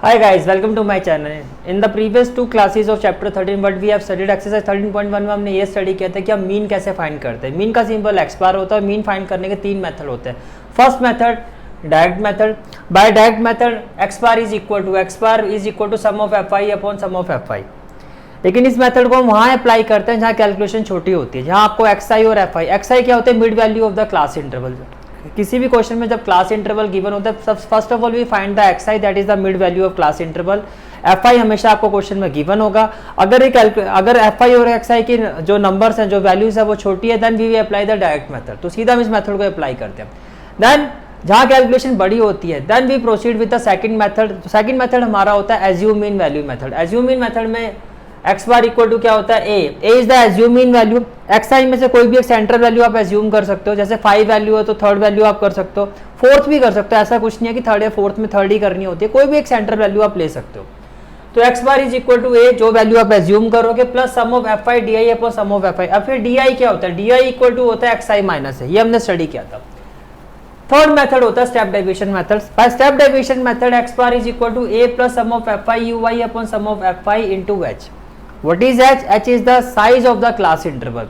Hi guys, welcome to my channel. In the previous two classes of chapter 13 what we have studied exercise 13.1 में हमने ये study किया था कि हम मीन कैसे फाइंड करते हैं। मीन का सिंपल एक्स बार होता है। मीन फाइंड करने के तीन मेथड होते हैं। First method direct method. By direct method x bar is equal to sum of F i upon sum of F i. लेकिन इस मेथड को हम वहाँ अप्लाई करते हैं जहाँ कैलकुलेशन छोटी होती है, जहाँ आपको एक्स आई और एफ आई। एक्स आई क्या होता है? Mid value of the class interval. किसी भी क्वेश्चन में जब क्लास इंटरवल गिवन होता है, first of all we find the x i, that is the mid value of class interval. F i हमेशा आपको क्वेश्चन में गिवन होगा। अगर एफ आई और एक्स आई की जो नंबर्स हैं, जो वैल्यूज है वो छोटी है, then we apply the direct method. तो सीधा हम इस मेथड को अप्लाई करते हैं। देन जहाँ कैलकुलेशन बड़ी होती है, then we proceed with the second method. Second method हमारा होता है assume mean value method. Assume mean method में एक्स बार इक्वल टू क्या होता है? A is the assume mean value. X i में से कोई भी एक सेंट्रल वैल्यू आप एज्यूम कर सकते हो। जैसे 5 वैल्यू है तो थर्ड वैल्यू आप कर सकते हो, फोर्थ भी कर सकते हो। ऐसा कुछ नहीं है कि थर्ड या फोर्थ में थर्ड ही करनी होती है, कोई भी एक सेंट्रल वैल्यू आप ले सकते हो। तो x bar is equal to a, जो वैल्यू आप एज्यूम करोगे, plus sum of F i d i upon sum of F i. अब फिर डी आई क्या होता है? डी आई इक्वल टू होता है एक्स आई माइनस है, ये हमने स्टडी किया था। थर्ड मेथड होता है step deviation method. By step deviation method x bar is equal to a plus sum of F i u i upon sum of F i into h. What is h? h is the size of the class interval.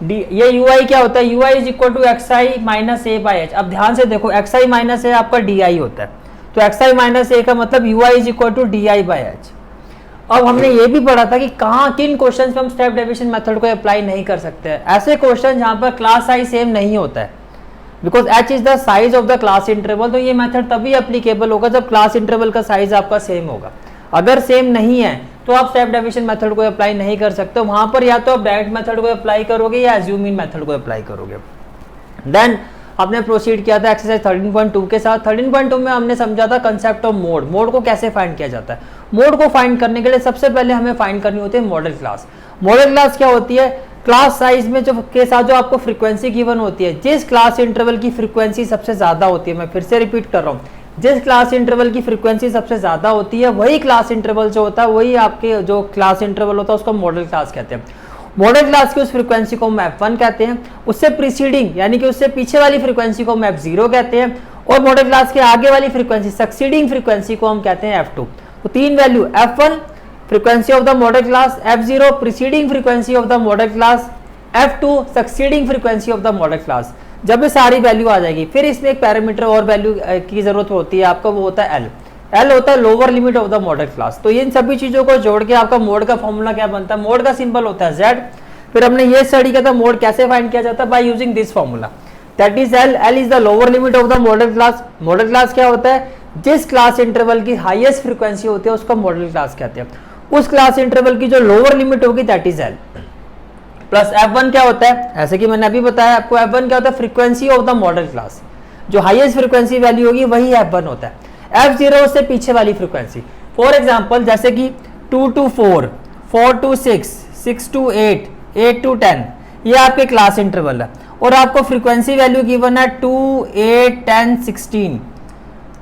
ये ui क्या होता है? ui is equal to xi minus a by h। अब ध्यान से देखो, xi minus a आपका di होता है, तो xi minus a का मतलब ui is equal to di by h। अब हमने ये भी पढ़ा था कि कहाँ किन क्वेश्चंस पे हम स्टेप डेविएशन मेथड को अप्लाई नहीं कर सकते हैं। ऐसे क्वेश्चन जहाँ पर क्लास साइज सेम नहीं होता है, because h is the size of the class interval. तो ये मेथड तभी एप्लीकेबल होगा जब क्लास इंटरवल का साइज आपका सेम होगा। अगर सेम नहीं है तो आप स्टेप डेविएशन मेथड को अप्लाई नहीं कर सकते। वहां पर या तो आप डायरेक्ट मेथड को अप्लाई करोगे या एज्यूम मीन मेथड को अप्लाई करोगे। देन आपने प्रोसीड किया था एक्सरसाइज 13.2 के साथ। 13.2 में हमने समझा था कंसेप्ट ऑफ मोड। मोड को कैसे फाइंड किया जाता है? मोड को फाइंड करने के लिए सबसे पहले हमें फाइंड करनी होती है मॉडल क्लास। मॉडल क्लास क्या होती है? क्लास साइज में जो के साथ जो आपको फ्रीक्वेंसी गिवन होती है, जिस क्लास इंटरवल की फ्रीक्वेंसी सबसे ज्यादा होती है, मैं फिर से रिपीट कर रहा हूँ, जिस क्लास इंटरवल की फ्रीक्वेंसी सबसे ज्यादा होती है वही क्लास इंटरवल जो होता है, वही आपके जो क्लास इंटरवल होता है उसको मॉडल क्लास कहते हैं। मॉडल क्लास की उस फ्रीक्वेंसी को हम f1 कहते हैं। उससे प्रीसीडिंग यानी कि उससे पीछे वाली फ्रीक्वेंसी को हम f0 कहते हैं, और मॉडल क्लास के आगे वाली फ्रीक्वेंसी सक्सीडिंग फ्रीक्वेंसी को हम कहते हैं f2। तो तीन value f1 frequency of the model class, f0 preceding frequency of the model class, f2 succeeding frequency of the model class. जब ये सारी वैल्यू आ जाएगी, फिर इसमें एक पैरामीटर और वैल्यू की जरूरत होती है आपको, वो होता है एल होता है lower limit of the model class. तो इन सभी चीजों को जोड़ के आपका मोड का फॉर्मूला क्या बनता है? मोड का सिंबल होता है z। फिर हमने ये स्टडी किया था मोड कैसे फाइंड किया जाता है, by using this formula, that is L is the lower limit of the model class. Model class क्या होता है? जिस क्लास इंटरवल की हाईएस्ट फ्रीक्वेंसी होती है उसको मॉडल क्लास कहते हैं। उस क्लास इंटरवल की जो लोअर लिमिट होगी that is L. Plus f1 क्या होता है? ऐसे कि मैंने अभी बताया आपको, f1 क्या होता है? Frequency of the model class. जो हाईएस्ट फ्रीक्वेंसी वैल्यू होगी वही f1 होता है। f0 उससे पीछे वाली फ्रीक्वेंसी। फॉर एग्जांपल जैसे कि 2 to 4, 4 to 6, 6 to 8, 8 to 10, ये आपके क्लास इंटरवल है। और आपको फ्रीक्वेंसी वैल्यू गिवन है 2, 8, 10, 16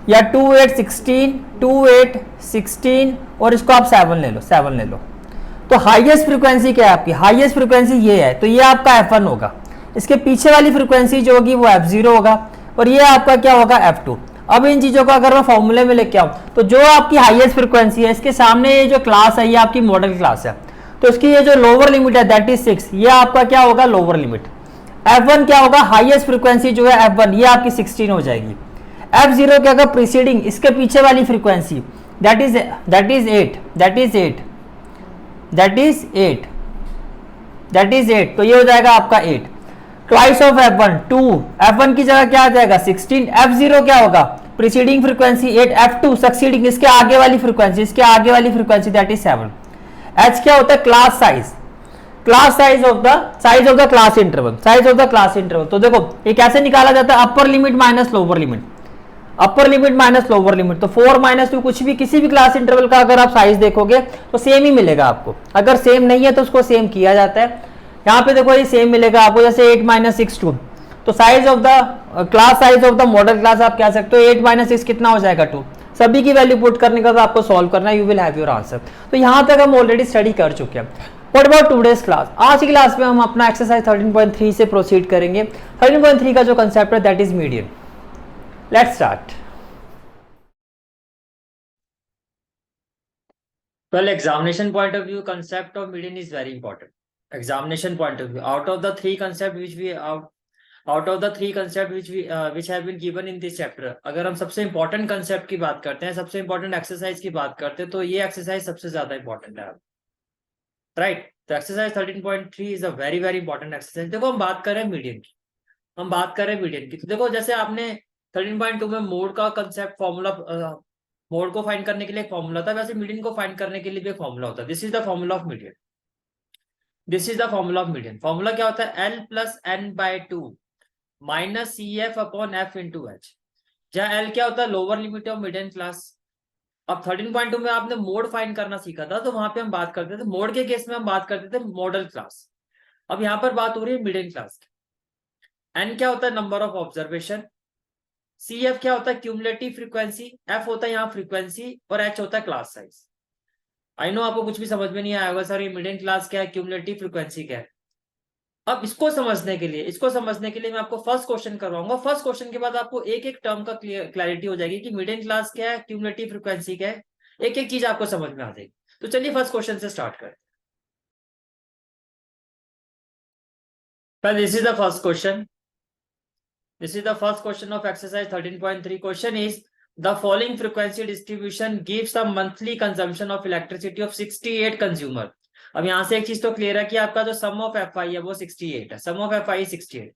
या 2, 8, 16, 2, 8, 16 और इसको आप 7 ले लो, 7 ले लो। तो हाईएस्ट फ्रीक्वेंसी क्या है आपकी? हाईएस्ट फ्रीक्वेंसी ये है, तो ये आपका f1 होगा। इसके पीछे वाली फ्रीक्वेंसी जो होगी वो f0 होगा, और ये आपका क्या होगा? f2। अब इन चीजों को अगर मैं फॉर्मूले में लेके आऊं, तो जो आपकी हाईएस्ट फ्रीक्वेंसी है इसके सामने ये जो क्लास है ये आपकी मॉडल क्लास है, तो इसकी ये जो लोअर लिमिट है दैट इज 6, ये आपका क्या होगा? Lower limit. f1 क्या होगा? हाईएस्ट फ्रीक्वेंसी जो है f1, ये आपकी 16 हो जाएगी। f0 क्या होगा? प्रीसीडिंग इसके पीछे वाली फ्रीक्वेंसी दैट इज 8, तो ये हो जाएगा आपका 8। ट्वाइस ऑफ f1 2, f1 की जगह क्या आ जाएगा? 16। f0 क्या होगा? प्रीसीडिंग फ्रीक्वेंसी 8, f2 सक्सीडिंग इसके आगे वाली फ्रीक्वेंसी दैट इज 7। h क्या होता है? Class size. Class size of the class interval. तो देखो ये कैसे निकाला जाता है? अपर लिमिट माइनस लोअर लिमिट। अपर लिमिट माइनस लोअर लिमिट, तो 4 - 2 कुछ भी किसी भी क्लास इंटरवल का अगर आप साइज देखोगे तो सेम ही मिलेगा आपको। अगर सेम नहीं है तो उसको सेम किया जाता है। यहाँ पे देखो ये सेम मिलेगा आपको, जैसे 8 - 6 2, तो size of the class size of the model class आप कह सकते हो 8 - 6 कितना हो जाएगा? 2। सभी की वैल्यू पुट करने का आपको सॉल्व करना है, you will have your answer. तो यहाँ तक हम ऑलरेडी स्टडी कर चुके हैं। What about today's class? आज की क्लास में हम अपना एक्सरसाइज 13.3 से प्रोसीड करेंगे। 13.3 का जो कंसेप्ट है that is median. Let's start. Well, examination point of view, concept of median is very important. Examination point of view, out of the three concept which we out of the three concept which have been given in this chapter, अगर हम सबसे important concept की बात करते हैं, सबसे important exercise की बात करते हैं, तो ये exercise सबसे ज्यादा important है, राइट? तो exercise 13.3 is a very very important exercise. देखो हम बात करें मीडियन की, हम बात करें मीडियन की, तो देखो जैसे आपने 13.2 में मोड का कंसेप्ट फॉर्मूला, मोड को फाइंड करने के लिए एक फॉर्मूला था, वैसे मीडियन को फाइंड करने के लिए भी एक फॉर्मूला होता है। This is the formula of median, this is the formula of median. Formula क्या होता है? L plus N by two minus C F upon F into h, जहाँ एल क्या होता है? Lower limit of median class. अब 13.2 में आपने मोड फाइंड करना सीखा था, तो वहां पे हम बात करते थे मोड के केस में हम बात करते थे मॉडल क्लास। अब यहाँ पर बात हो रही है मिडिल क्लास की। एन क्या होता है? Number of observation. C f क्या होता है? Cumulative frequency. एफ होता है यहाँ फ्रीक्वेंसी, और एच होता है क्लास साइज। आई नो आपको कुछ भी समझ में नहीं आया होगा, सर ये मिडिल क्लास क्या है, क्यूमुलेटिव फ्रीक्वेंसी क्या है। अब इसको समझने के लिए मैं आपको फर्स्ट क्वेश्चन करवाऊंगा। फर्स्ट क्वेश्चन के बाद आपको एक एक टर्म का क्लैरिटी हो जाएगी कि मिडिल क्लास क्या है, क्यूमुलेटिव फ्रीक्वेंसी क्या है, एक एक चीज आपको समझ में आ जाएगी। तो चलिए फर्स्ट क्वेश्चन से स्टार्ट करें। This is the first question. This is the first question of exercise 13.3. Question is, the following frequency distribution gives the monthly consumption of electricity of 68 consumer. अब यहां से एक चीज तो क्लियर है कि आपका जो सम ऑफ एफ आई है वो 68 है, sum of F I 68।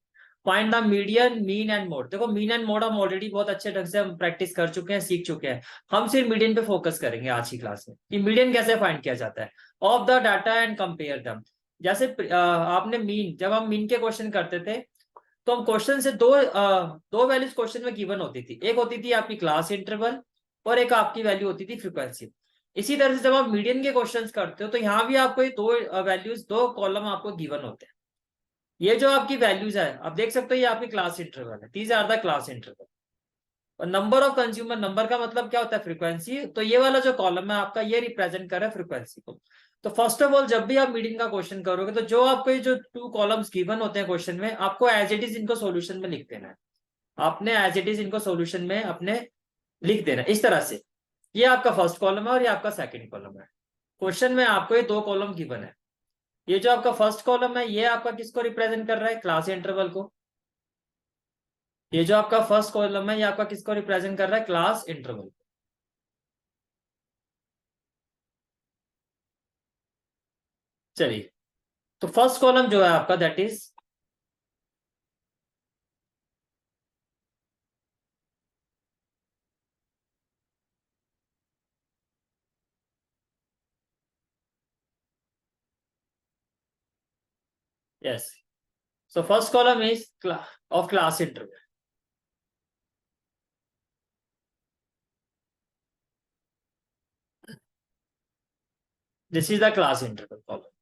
Find the median, mean and mode. देखो मीन एंड मोड हम ऑलरेडी बहुत अच्छे ढंग से हम प्रैक्टिस कर चुके हैं, सीख चुके हैं। हम सिर्फ मीडियन पे फोकस करेंगे आज की क्लास में कि मीडियन कैसे फाइंड किया जाता है of the data and compare दम। जैसे आपने मीन, जब हम मीन के क्वेश्चन करते थे तो हम क्वेश्चन से दो वैल्यूज क्वेश्चन में गिवन होती थी, एक होती थी आपकी क्लास इंटरवल और एक आपकी वैल्यू होती थी फ्रीक्वेंसी। इसी तरह से जब आप मीडियन के क्वेश्चंस करते हो तो यहाँ भी आपको ये दो वैल्यूज, दो कॉलम आपको गिवन होते हैं। ये जो आपकी वैल्यूज है आप देख सकते हो, ये आपकी क्लास इंटरवल है, these are the class interval. और नंबर ऑफ कंज्यूमर, नंबर का मतलब क्या होता है? फ्रीक्वेंसी। तो ये वाला जो कॉलम है आपका, ये रिप्रेजेंट कर रहा है फ्रीक्वेंसी को। तो फर्स्ट ऑफ ऑल जब भी आप मीडियन का क्वेश्चन करोगे तो जो आपको ये जो टू कॉलम्स गिवन होते हैं क्वेश्चन में, आपको एज इट इज इनको सॉल्यूशन में लिख देना है। आपने एज इट इज इनको सॉल्यूशन में अपने लिख देना है इस तरह से। ये आपका फर्स्ट कॉलम है और ये आपका सेकंड कॉलम है। क्वेश्चन में आपको ये दो कॉलम गिवन है। ये जो आपका फर्स्ट कॉलम है ये आपका किसको रिप्रेजेंट कर रहा है? क्लास इंटरवल को। ये जो आपका फर्स्ट कॉलम है ये आपका किसको रिप्रेजेंट कर रहा है? Class interval. चलिए, तो फर्स्ट कॉलम जो है आपका that is yes, so first column is of class interval. This is the class interval column.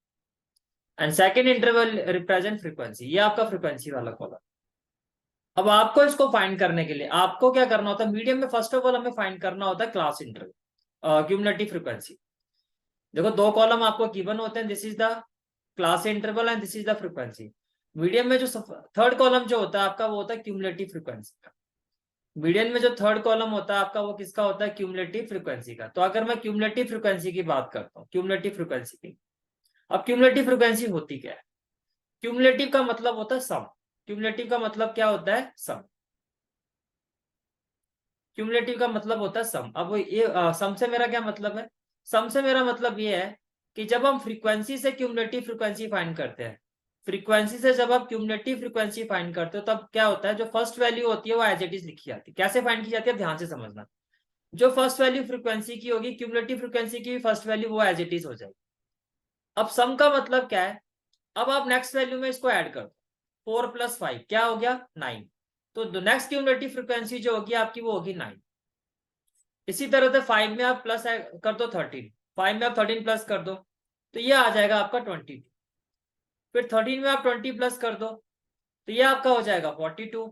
And second interval represent frequency. ये आपका frequency वाला कॉलम। अब आपको इसको फाइंड करने के लिए आपको क्या करना होता है? मीडियम में फर्स्ट ऑफ ऑल हमें फाइंड करना होता है क्लास इंटरवल, क्यूमुलेटिव फ्रीक्वेंसी। देखो दो कॉलम आपको गिवन होते हैं, this is the class interval and this is the frequency. Medium में जो थर्ड कॉलम जो होता है आपका वो होता है क्यूमुलेटिव फ्रीक्वेंसी का। मीडियन में जो थर्ड कॉलम होता है आपका वो किसका होता है? क्यूमुलेटिव फ्रीक्वेंसी का। तो अगर मैं क्यूमुलेटिव फ्रीक्वेंसी की बात करता हूँ, क्यूमुलेटिव फ्रीक्वेंसी की, अब क्यूमुलेटिव फ्रीक्वेंसी होती क्या है? क्यूमुलेटिव का मतलब होता है सम। क्यूमुलेटिव का मतलब क्या होता है? सम। क्यूमुलेटिव का मतलब होता है सम। अब ये सम से मेरा क्या मतलब है? सम से मेरा मतलब ये है कि जब हम फ्रीक्वेंसी से क्यूमुलेटिव फ्रीक्वेंसी फाइंड करते हैं, फ्रीक्वेंसी से जब आप क्यूमुलेटिव फ्रीक्वेंसी फाइंड करते हो तब क्या होता है? जो फर्स्ट वैल्यू होती है वो एज इट इज लिखी जाती है। कैसे फाइंड की जाती है ध्यान से समझना। जो फर्स्ट वैल्यू फ्रीक्वेंसी की होगी, क्यूमुलेटिव फ्रीक्वेंसी की फर्स्ट वैल्यू वो एज इट इज हो जाएगी। अब सम का मतलब क्या है? अब आप नेक्स्ट वैल्यू में इसको ऐड कर दो, 4 + 5 क्या हो गया? 9। तो नेक्स्ट क्यूमुलेटिव फ्रीक्वेंसी जो होगी आपकी वो होगी 9। इसी तरह से 5 में आप प्लस कर दो 13, 5 में आप 13 प्लस कर दो तो ये आ जाएगा आपका 22। फिर 13 में आप 20 प्लस कर दो तो ये आपका हो जाएगा 42।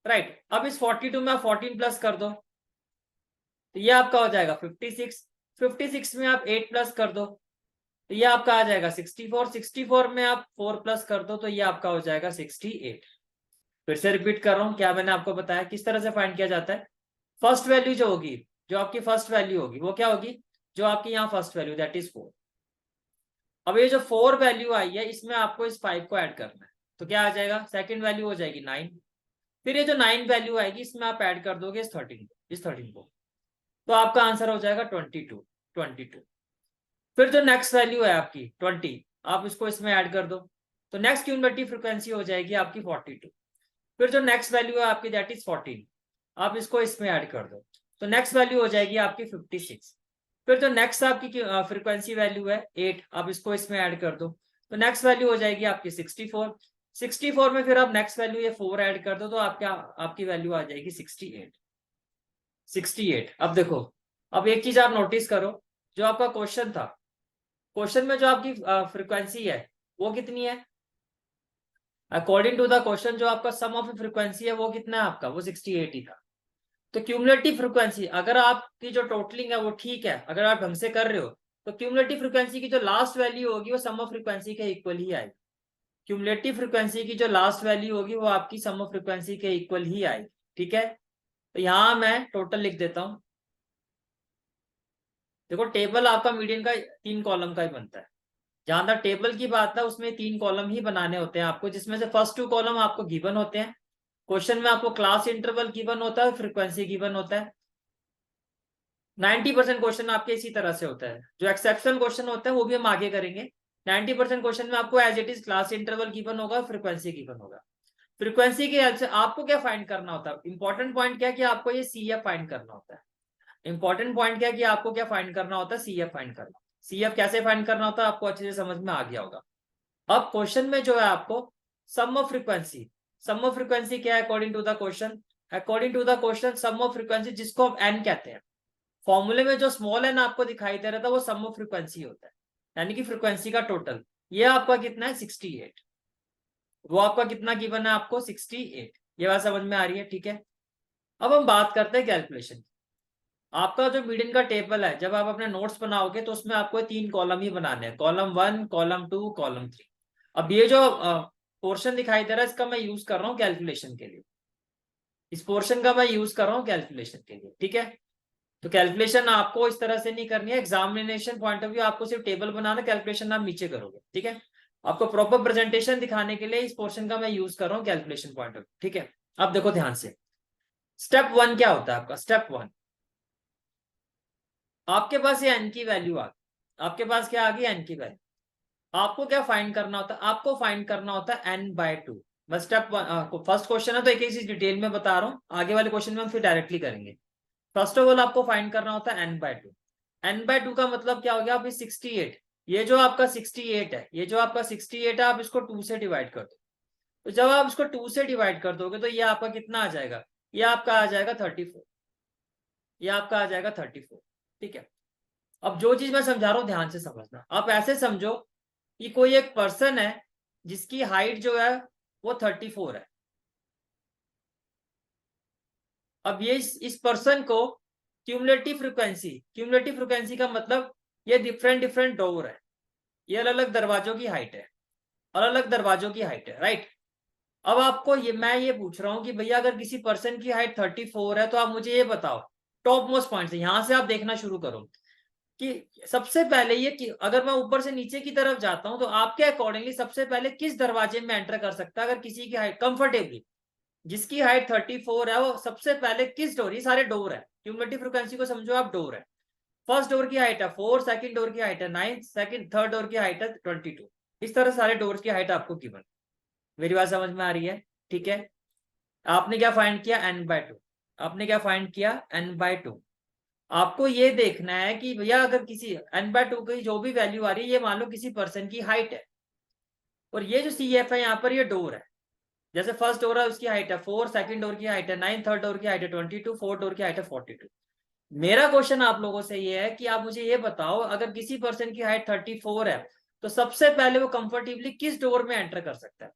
राइट, अब इस 42 में आप 14 प्लस कर दो तो ये आपका हो जाएगा 56। 56 में आप 8 प्लस कर दो तो ये आपका आ जाएगा 64। 64 में आप 4 प्लस कर दो तो ये आपका हो जाएगा 68। फिर से रिपीट कर रहा हूं, क्या मैंने आपको बताया किस तरह से फाइंड किया जाता है। फर्स्ट वैल्यू जो होगी, जो आपकी फर्स्ट वैल्यू होगी वो क्या होगी? जो आपकी यहाँ फर्स्ट वैल्यू दैट इज 4। अब ये जो 4 वैल्यू आई है इसमें आपको इस 5 को ऐड करना है, तो क्या आ जाएगा, सेकंड वैल्यू हो जाएगी 9। फिर ये जो 9 वैल्यू आएगी इसमें आप ऐड कर दोगे इस 13 को, तो आपका आंसर हो जाएगा 22। फिर जो नेक्स्ट वैल्यू है आपकी 20, आप इसको इसमें ऐड कर दो, तो नेक्स्ट क्यूमुलेटिव फ्रीक्वेंसी हो जाएगी आपकी 42। फिर जो नेक्स्ट वैल्यू है आपकी दैट इज 14, आप इसको इसमें ऐड कर दो, तो नेक्स्ट वैल्यू हो जाएगी आपकी 56। फिर जो नेक्स्ट आपकी फ्रीक्वेंसी वैल्यू है 8, आप इसको इसमें ऐड कर दो, तो नेक्स्ट वैल्यू हो जाएगी आपकी 64। 64 में फिर आप नेक्स्ट वैल्यू ये 4 ऐड कर दो, तो आपकी वैल्यू आ जाएगी 68। अब देखो, अब एक चीज आप नोटिस करो, जो आपका क्वेश्चन था, क्वेश्चन में जो आपकी फ्रीक्वेंसी है वो कितनी है, अकॉर्डिंग टू द क्वेश्चन जो आपका सम ऑफ फ्रीक्वेंसी है वो कितना है आपका, वो 68 ही था। तो क्यूमुलेटिव फ्रीक्वेंसी अगर आपकी जो टोटलिंग है वो ठीक है, अगर आप ढंग से कर रहे हो, तो क्यूमुलेटिव फ्रीक्वेंसी की जो लास्ट वैल्यू होगी वो सम ऑफ फ्रीक्वेंसी के इक्वल ही आएगी। क्यूमुलेटिव फ्रीक्वेंसी की जो लास्ट वैल्यू होगी वो आपकी सम ऑफ फ्रीक्वेंसी के इक्वल ही आएगी। ठीक है, तो यहां मैं टोटल लिख देता हूं। देखो टेबल आपका मीडियन का 3 कॉलम का ही बनता है। जहां तक टेबल की बात है उसमें 3 कॉलम ही बनाने होते हैं आपको, जिसमें से फर्स्ट 2 कॉलम आपको गिवन होते हैं। क्वेश्चन में आपको क्लास इंटरवल गिवन होता है, फ्रीक्वेंसी गिवन होता है। 90% क्वेश्चन आपके इसी तरह से होता है। जो एक्सेप्शनल क्वेश्चन होता है वो भी हम आगे करेंगे। 90% क्वेश्चन में आपको as it is class interval given होगा, फ्रीक्वेंसी गिवन होगा। फ्रीक्वेंसी के हेल्प से आपको क्या फाइंड करना होता है, इंपॉर्टेंट पॉइंट क्या है कि आपको ये सी एफ फाइंड करना होता है। इंपॉर्टेंट पॉइंट क्या है कि आपको क्या फाइंड करना होता है, सी एफ फाइंड करना। सी एफ कैसे फाइंड करना होता है आपको अच्छे से समझ में आ गया होगा। अब क्वेश्चन में जो है आपको sum of frequency, sum of frequency क्या है according to the question, according to the question sum of frequency जिसको आप एन कहते हैं, फॉर्मूले में जो स्मॉल एन आपको दिखाई दे रहा था वो सम ऑफ फ्रीक्वेंसी होता है, यानी कि फ्रीक्वेंसी का टोटल। ये आपका कितना है 68, वो आपका कितना गिवन है आपको 68। ये बात समझ में आ रही है, ठीक है। अब हम बात करते हैं कैलकुलेशन। आपका जो मीडियन का टेबल है, जब आप अपने नोट्स बनाओगे तो उसमें आपको 3 कॉलम ही बनाने हैं, कॉलम 1, कॉलम 2, कॉलम 3। अब ये जो पोर्शन दिखाई दे रहा है इसका मैं यूज कर रहा हूँ कैलकुलेशन के लिए, इस पोर्शन का मैं यूज कर रहा हूँ कैलकुलेशन के लिए, ठीक है। तो कैलकुलेशन आपको इस तरह से नहीं करनी है, एग्जामिनेशन पॉइंट ऑफ व्यू आपको सिर्फ टेबल बनाना, कैलकुलेशन आप नीचे करोगे, ठीक है। आपको प्रॉपर प्रेजेंटेशन दिखाने के लिए इस पोर्शन का मैं यूज कर रहा हूँ कैलकुलेशन पॉइंट ऑफ व्यू, ठीक है। अब देखो ध्यान से, स्टेप 1 क्या होता है आपका, स्टेप 1 आपके पास ये एन की वैल्यू आ गई, आपके पास क्या आ गई, एन की वैल्यू। आपको क्या फाइंड करना होता है, आपको फाइंड करना होता है n/2। बस स्टेप फर्स्ट क्वेश्चन है तो एक एक चीज डिटेल में बता रहा हूँ, आगे वाले क्वेश्चन में हम फिर डायरेक्टली करेंगे। फर्स्ट ऑफ ऑल आपको फाइंड करना होता है n/2। n/2 का मतलब क्या हो गया, आप 68, ये जो आपका 68 है, ये जो आपका 68 है आप इसको 2 से डिवाइड कर दो। तो जब आप इसको 2 से डिवाइड कर दोगे तो ये आपका कितना आ जाएगा, ये आपका आ जाएगा 34, ये आपका आ जाएगा 34, ठीक है। अब जो चीज मैं समझा रहा हूं ध्यान से समझना, आप ऐसे समझो कि कोई एक पर्सन है जिसकी हाइट जो है वो 34 है। अब ये इस पर्सन को क्यूमुलेटिव फ्रिक्वेंसी का मतलब ये डिफरेंट डिफरेंट डोर है, ये अलग अलग दरवाजों की हाइट है, अलग अलग दरवाजों की हाइट है, राइट। अब आपको ये मैं ये पूछ रहा हूं कि भैया अगर किसी पर्सन की हाइट 34 है तो आप मुझे ये बताओ, टॉप मोस्ट पॉइंट से यहां से आप देखना शुरू करो कि सबसे पहले ये कि अगर मैं ऊपर से नीचे की तरफ जाता हूं तो आपके अकॉर्डिंगली सबसे पहले किस दरवाजे में एंटर कर सकता है, अगर किसी की हाइट कंफर्टेबली, जिसकी हाइट 34 है वो सबसे पहले किस डोर, ये सारे डोर है, क्यूमुलेटिव फ्रीक्वेंसी को समझो आप डोर है। फर्स्ट डोर की हाइट है 4, सेकंड डोर की हाइट है 9, सेकंड थर्ड डोर की हाइट है 22। इस तरह सारे डोर की हाइट आपको गिवन। मेरी बात समझ में आ रही है, ठीक है। आपने क्या फाइंड किया, n/2। आपने क्या फाइंड किया, n/2। आपको ये देखना है कि भैया अगर किसी n/2 की जो भी वैल्यू आ रही है ये मान लो किसी पर्सन की हाइट है, और ये जो सी एफ है यहाँ पर ये डोर है। जैसे फर्स्ट डोर है उसकी हाइट है 4, सेकंड डोर की हाइट है 9, थर्ड डोर की हाइट है 22, फोर्थ डोर की हाइट है 42। मेरा क्वेश्चन आप लोगों से ये है कि आप मुझे ये बताओ अगर किसी पर्सन की हाइट 34 है तो सबसे पहले वो कंफर्टेबली किस डोर में एंटर कर सकता है।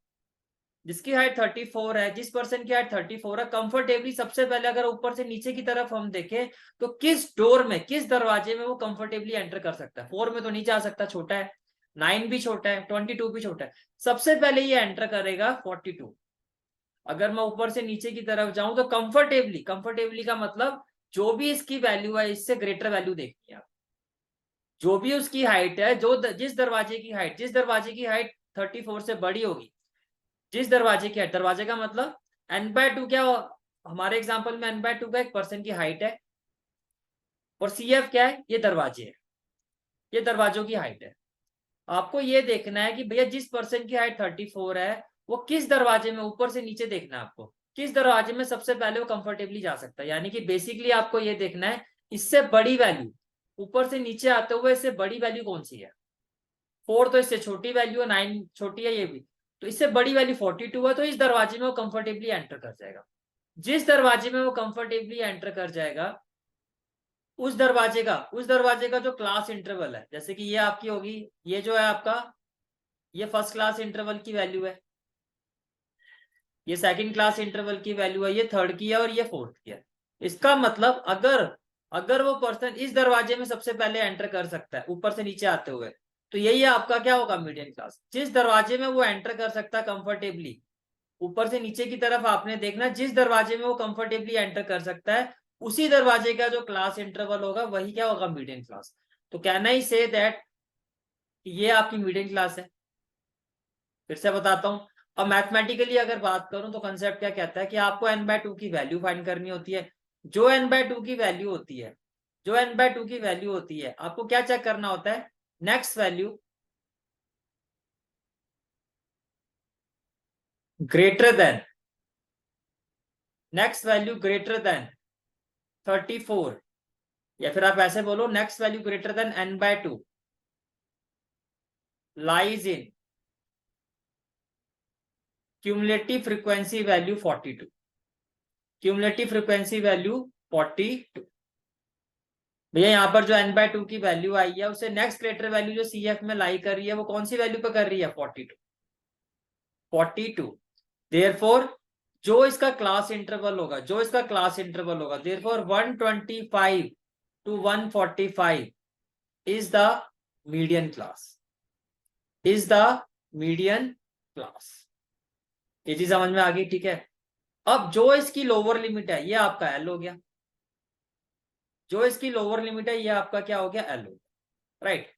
जिसकी हाइट 34 है, जिस पर्सन की हाइट 34 है, कंफर्टेबली सबसे पहले अगर ऊपर से नीचे की तरफ हम देखें तो किस डोर में, किस दरवाजे में वो कंफर्टेबली एंटर कर सकता है। 4 में तो नहीं जा सकता, छोटा है, 9 भी छोटा है, 22 भी छोटा है, सबसे पहले ये एंटर करेगा 42। अगर मैं ऊपर से नीचे की तरफ जाऊं तो कंफर्टेबली, कंफर्टेबली का मतलब जो भी इसकी वैल्यू है इससे ग्रेटर वैल्यू देखनी है आप, जो भी उसकी हाइट है, जो जिस दरवाजे की हाइट 34 से बड़ी होगी, जिस दरवाजे की हाइट, दरवाजे का मतलब n/2 क्या हो, हमारे एग्जांपल में n/2 का एक पर्सन की हाइट है, और CF क्या है, ये दरवाजे है, ये दरवाजों की हाइट है। आपको ये देखना है कि भैया जिस पर्सन की हाइट 34 है, वो किस दरवाजे में, ऊपर से नीचे देखना है आपको, किस दरवाजे में सबसे पहले वो कंफर्टेबली जा सकता है। यानी कि बेसिकली आपको ये देखना है इससे बड़ी वैल्यू, ऊपर से नीचे आते हुए इससे बड़ी वैल्यू कौन सी है। 4 तो इससे छोटी वैल्यू है, 9 छोटी है ये भी, तो इससे बड़ी वैल्यू 42 है, तो इस दरवाजे में वो कंफर्टेबली एंटर कर जाएगा। जिस दरवाजे में वो कंफर्टेबली एंटर कर जाएगा, उस दरवाजे का जो क्लास इंटरवल है, जैसे कि ये आपकी होगी, ये जो है आपका, ये फर्स्ट क्लास इंटरवल की वैल्यू है, ये सेकंड क्लास इंटरवल की वैल्यू है, ये थर्ड की है, और ये फोर्थ की है। इसका मतलब अगर अगर वो पर्सन इस दरवाजे में सबसे पहले एंटर कर सकता है ऊपर से नीचे आते हुए, तो यही आपका क्या होगा, मीडियन क्लास। जिस दरवाजे में वो एंटर कर सकता है कंफर्टेबली, ऊपर से नीचे की तरफ आपने देखना, जिस दरवाजे में वो कंफर्टेबली एंटर कर सकता है, उसी दरवाजे का जो क्लास इंटरवल होगा वही क्या होगा, मीडियन क्लास। तो कैन आई से दैट ये आपकी मीडियन क्लास है। फिर से बताता हूं। अब मैथमेटिकली अगर बात करूं तो कंसेप्ट क्या कहता है कि आपको n/2 की वैल्यू फाइंड करनी होती है। जो n/2 की वैल्यू होती है, जो n/2 की वैल्यू होती है, आपको क्या चेक करना होता है, next value greater then, next value greater then 34, या फिर आप ऐसे बोलो next value greater then n/2 lies in cumulative frequency value 42, cumulative frequency value 42। भैया यहाँ पर जो n/2 की वैल्यू आई है, उसे नेक्स्ट ग्रेटर वैल्यू जो CF में लाई कर रही है, वो कौन सी वैल्यू पे कर रही है, 42, 42। देयरफॉर जो इसका क्लास इंटरवल होगा, जो इसका क्लास इंटरवल होगा, therefore 125 to 145 is the median class, is the median class. ये चीज समझ में आ गई, ठीक है। अब जो इसकी लोअर लिमिट है, ये आपका L हो गया, जो इसकी लोअर लिमिट है, ये आपका क्या हो गया, L हो गया, राइट।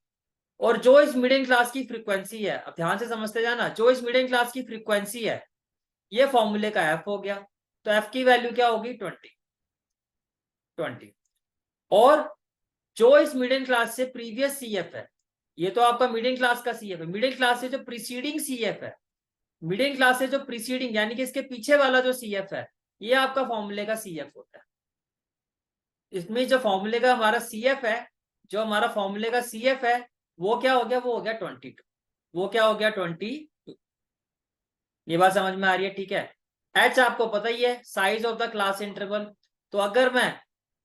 और जो इस मिडिल क्लास की फ्रीक्वेंसी है, अब ध्यान से समझते जाना, जो इस मिडिल क्लास की फ्रीक्वेंसी है, ये फॉर्मूले का F हो गया। तो F की वैल्यू क्या होगी, 20। और जो इस मिडिल क्लास से प्रीवियस CF है, ये तो आपका मिडिल क्लास का CF है, मिडिल क्लास से जो प्रीसीडिंग CF है, मिडिल क्लास से जो प्रीसीडिंग यानी कि इसके पीछे वाला जो CF है, ये आपका फॉर्मूले का CF होता है। इसमें जो फॉर्मूले का हमारा CF है, जो हमारा फॉर्मूले का CF है, वो क्या हो गया, वो हो गया 22, वो क्या हो गया, 22। ये बात समझ में आ रही है, ठीक है। H आपको पता ही है, size of the class interval. तो अगर मैं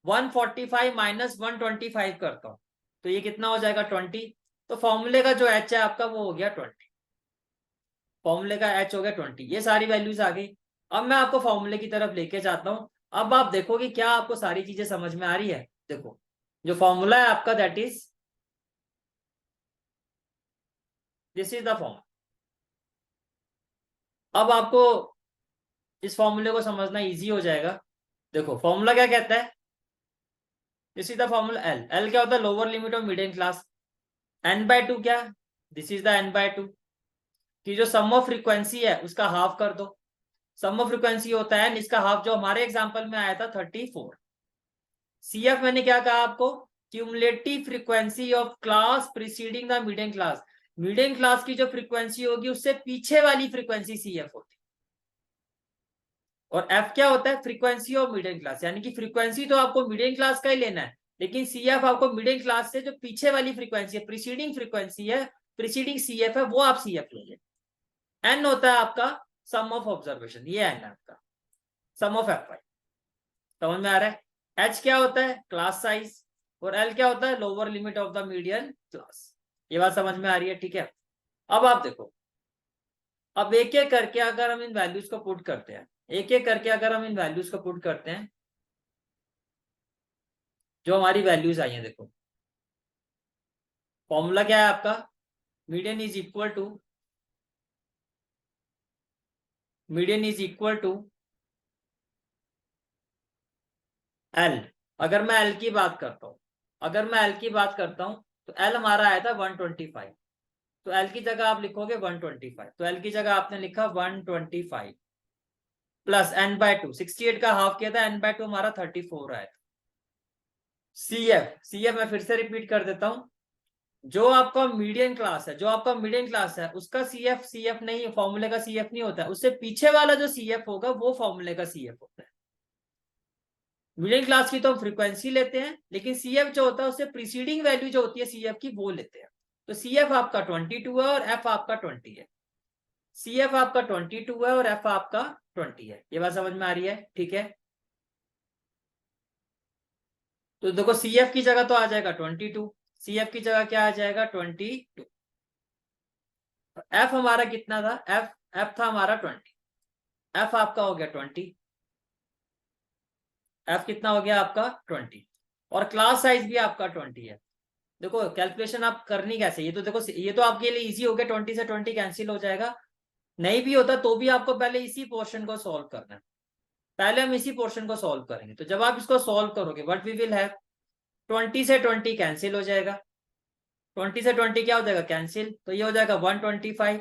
145 माइनस 125 करता हूं, तो ये कितना हो जाएगा, 20। तो फॉर्मूले का जो H है आपका, वो हो गया 20, फॉर्मूले का H हो गया 20। ये सारी वैल्यूज आ गई। अब मैं आपको फॉर्मूले की तरफ लेके जाता हूं। अब आप देखो कि क्या आपको सारी चीजें समझ में आ रही है। देखो, जो फॉर्मूला है आपका, that is, this is the form. अब आपको इस फॉर्मूले को समझना इजी हो जाएगा। देखो फॉर्मूला क्या कहता है, this is the formula. L, L क्या होता है, lower limit of middle class. n/2 क्या, दिस इज द n/2, कि जो सम ऑफ फ्रीक्वेंसी है उसका हाफ कर दो। सम ऑफ फ्रीक्वेंसी होता है इसका हाफ, जो हमारे एग्जांपल में आया था 34। CF मैंने क्या कहा आपको, cumulative frequency of class preceding the middle class. Middle class की जो फ्रीक्वेंसी होगी उससे पीछे वाली फ्रीक्वेंसी CF होती है। और F क्या होता है, फ्रीक्वेंसी ऑफ मिडिल क्लास, यानी कि फ्रीक्वेंसी तो आपको मिडिल क्लास का ही लेना है, लेकिन CF आपको मिडिल क्लास से जो पीछे वाली फ्रीक्वेंसी है, प्रीसीडिंग फ्रीक्वेंसी है, प्रीसीडिंग CF है, वो आप CF लोगे। N होता है आपका सम ऑफ ऑब्जर्वेशन, ये N है आपका सम ऑफ FI। समझ में आ रहा है। H क्या होता है, क्लास साइज, और L क्या होता है, lower limit of the median class. ये बात समझ में आ रही है, ठीक है। अब आप देखो, अब एक एक करके अगर हम इन वैल्यूज को पुट करते हैं, एक एक करके अगर हम इन वैल्यूज को पुट करते हैं, जो हमारी वैल्यूज आई हैं, देखो फॉर्मूला क्या है आपका, median is equal to, median is equal to L। अगर मैं L की बात करता हूं, अगर मैं L की बात करता हूं, तो एल हमारा आया था 125, तो एल की जगह आप लिखोगे 125, तो एल की जगह आपने लिखा 125 प्लस एन बाय टू, 68 का हाफ किया था, एन बाय टू हमारा 34 आया था। सी एफ मैं फिर से रिपीट कर देता हूं, जो आपका मीडियन क्लास है, जो आपका मीडियन क्लास है उसका सी एफ नहीं, फॉर्मूले का सी एफ नहीं होता है, उससे पीछे वाला जो सी एफ होगा वो फॉर्मूले का सी एफ होता है। मिडिल क्लास की तो हम फ्रीक्वेंसी लेते हैं, लेकिन सीएफ जो होता है उससे प्रीसीडिंग वैल्यू जो होती है सीएफ की वो लेते हैं। तो सीएफ आपका 22 है और एफ आपका 20 है। सीएफ आपका 22 है और एफ आपका 20 है। ये बात समझ में आ रही है? ठीक है, तो देखो सीएफ की जगह तो आ जाएगा 22, सीएफ की जगह क्या आ जाएगा 22। एफ हमारा कितना था? एफ एफ था हमारा 20, एफ आपका हो गया 20, एफ कितना हो गया आपका 20, और क्लास साइज भी आपका 20 है। देखो कैलकुलेशन आप करनी कैसे, ये तो देखो ये तो आपके लिए इजी हो गया, 20 से 20 कैंसिल हो जाएगा। नहीं भी होता तो भी आपको पहले इसी पोर्शन को सॉल्व करना है। पहले हम इसी पोर्शन को सॉल्व करेंगे, तो जब आप इसको सॉल्व करोगे व्हाट वी विल हैव, 20 से 20 कैंसिल हो जाएगा, 20 से 20 क्या हो जाएगा कैंसिल, तो ये हो जाएगा 125,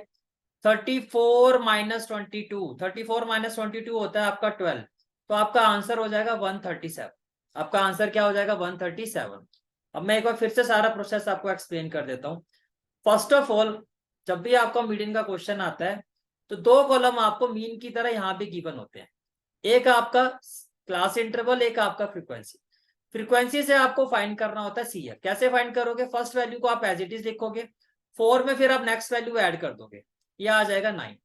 34 माइनस 22, 34 माइनस 22 होता है आपका 12, तो आपका आंसर हो जाएगा 137। आपका आंसर क्या हो जाएगा 137। अब मैं एक बार फिर से सारा प्रोसेस आपको एक्सप्लेन कर देता हूँ। फर्स्ट ऑफ ऑल, जब भी आपका मीडियन का क्वेश्चन आता है तो दो कॉलम आपको मीन की तरह यहां पे गिवन होते हैं, एक आपका क्लास इंटरवल, एक आपका फ्रीक्वेंसी। फ्रीक्वेंसी से आपको फाइंड करना होता है सी एफ। कैसे फाइंड करोगे, फर्स्ट वैल्यू को आप एज इट इज लिखोगे, 4 में फिर आप नेक्स्ट वैल्यू ऐड कर दोगे, ये आ जाएगा 9,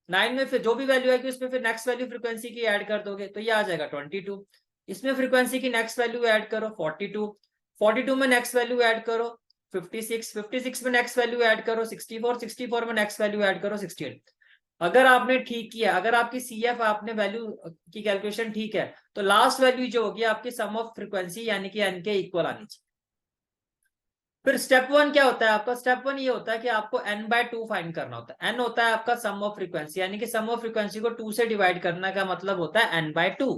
9 में फिर जो भी वैल्यू आएगी उसमें फिर नेक्स्ट वैल्यू फ्रीक्वेंसी की ऐड कर दोगे, तो ये आ जाएगा 22, इसमें फ्रीक्वेंसी की नेक्स्ट वैल्यू ऐड करो 42, 42 में नेक्स्ट वैल्यू ऐड करो 56, 56 में नेक्स्ट वैल्यू ऐड करो 64, 64 में नेक्स्ट वैल्यू ऐड करो 68। अगर आपने ठीक किया, अगर आपकी सी एफ आपने वैल्यू की कैलकुलेशन ठीक है, तो लास्ट वैल्यू जो होगी आपकी सम ऑफ फ्रीक्वेंसी यानी कि एन के इक्वल आनी चाहिए। फिर स्टेप 1 क्या होता है आपका, स्टेप 1 ये होता है कि आपको n बाय 2 फाइंड करना होता है। n होता है आपका सम ऑफ फ्रीक्वेंसी, यानी कि सम ऑफ फ्रीक्वेंसी को 2 से डिवाइड करने का मतलब होता है n बाय 2।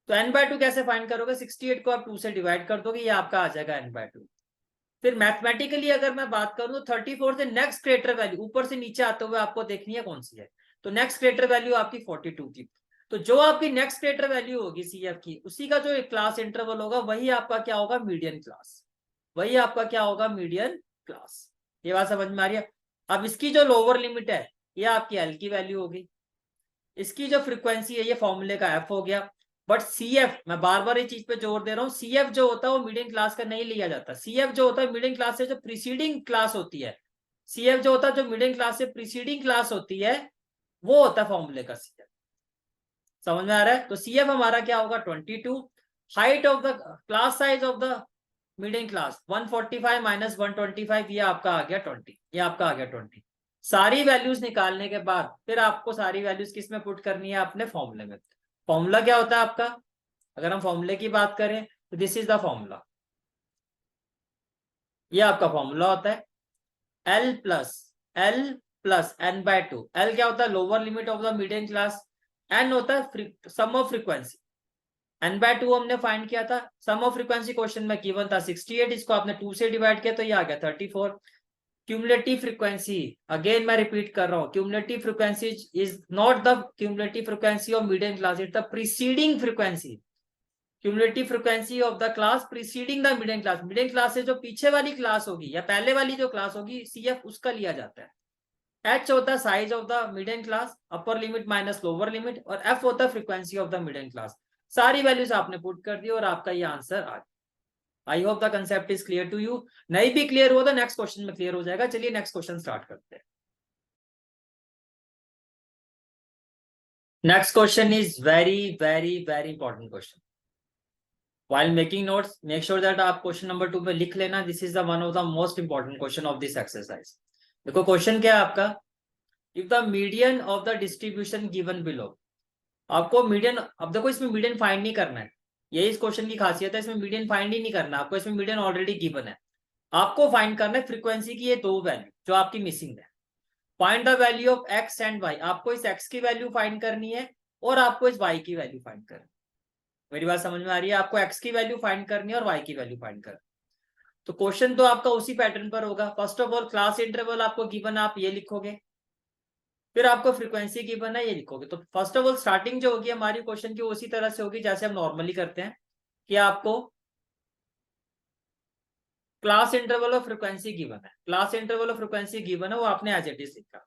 तो n बाय 2 कैसे फाइंड करोगे, 68 को आप 2 से डिवाइड कर दोगे, ये आपका आ जाएगा n बाय 2। फिर मैथमेटिकली अगर मैं बात करूं तो 34 से नेक्स्ट ग्रेटर वैल्यू ऊपर से नीचे आते हुए आपको देखनी है कौन सी है, तो नेक्स्ट ग्रेटर वैल्यू आपकी 42 की। तो जो आपकी नेक्स्ट ग्रेटर वैल्यू होगी सीएफ की, उसी का जो क्लास इंटरवल होगा वही आपका क्या होगा, मीडियन क्लास, वही आपका क्या होगा, मीडियन क्लास। ये बात समझ में आ रही है? अब इसकी जो लोअर लिमिट है ये आपकी एल की वैल्यू होगी, इसकी जो फ्रीक्वेंसी है ये फॉर्मूले का एफ हो गया। बट सीएफ, मैं बार बार ये चीज पे जोर दे रहा हूँ, सीएफ जो होता है वो मीडियम क्लास का नहीं लिया जाता। सीएफ जो होता है मीडियम क्लास से जो प्रीसीडिंग क्लास होती है, सीएफ जो होता है जो मीडियम क्लास से प्रीसीडिंग क्लास होती है वो होता है फॉर्मूले का सीएफ। समझ में आ रहा है? तो सीएफ हमारा क्या होगा 22, height of the class size of the medium class 145 minus 125, ये आपका आ गया 20, ये आपका आ गया 20। सारी वैल्यूज निकालने के बाद फिर आपको सारी वैल्यूज किस में पुट करनी है, अपने फॉर्मूले में। फॉर्मूला क्या होता है आपका, अगर हम फॉर्मूले की बात करें तो दिस इज द फॉर्मूला, ये आपका फॉर्मूला होता है l plus N by 2। L क्या होता है, lower limit of the medium class, n होता है sum of frequency, n by 2 हमने फाइंड किया था, सम ऑफ फ्रीक्वेंसी क्वेश्चन में गिवन था 68, इसको आपने 2 से डिवाइड किया तो ये आ गया 34। क्यूमुलेटिव फ्रीक्वेंसी, अगेन मैं रिपीट कर रहा हूं, cumulative frequency is not the cumulative frequency of medium class, it the preceding frequency, cumulative frequency of the class preceding the medium class. Medium class से जो पीछे वाली क्लास होगी या पहले वाली जो क्लास होगी सीएफ उसका लिया जाता है। एच होता है size of the medium class, upper limit minus lower limit, और एफ होता है frequency of the medium class. सारी वैल्यूज आपने पुट कर दी और आपका ये आंसर आ गया। I hope the concept is clear to you. नहीं भी क्लियर हुआ तो नेक्स्ट क्वेश्चन में क्लियर हो जाएगा। चलिए नेक्स्ट क्वेश्चन स्टार्ट करते हैं। Next question is very very very important question. While making notes, make sure that आप क्वेश्चन नंबर 2 में लिख लेना, this is the one of the most important question of this exercise. देखो question क्या है आपका, if the median of the distribution given below, आपको median, अब देखो इसमें मीडियन फाइंड नहीं करना है, यही इस क्वेश्चन की खासियत है, इसमें मीडियन फाइंड ही नहीं करना आपको, इसमें मीडियन ऑलरेडी गिवन है। आपको फाइंड करना है फ्रीक्वेंसी की ये दो वैल्यू जो आपकी मिसिंग है। Find the value of x and y, आपको इस एक्स की वैल्यू फाइंड करनी है और आपको इस वाई की वैल्यू फाइंड करनी है। मेरी बात समझ में आ रही है? आपको एक्स की वैल्यू फाइंड करनी है और वाई की वैल्यू फाइंड करनी है। तो क्वेश्चन तो आपका उसी पैटर्न पर होगा। First of all class interval आपको गिवन है, आप ये लिखोगे, फिर आपको फ्रीक्वेंसी गिवन है, ये लिखोगे। तो फर्स्ट ऑफ ऑल स्टार्टिंग जो होगी हमारी क्वेश्चन की उसी तरह से होगी जैसे हम नॉर्मली करते हैं, कि आपको क्लास इंटरवल और फ्रीक्वेंसी गिवन है, क्लास इंटरवल और फ्रीक्वेंसी गिवन है, वो आपने एज इट इज लिखा।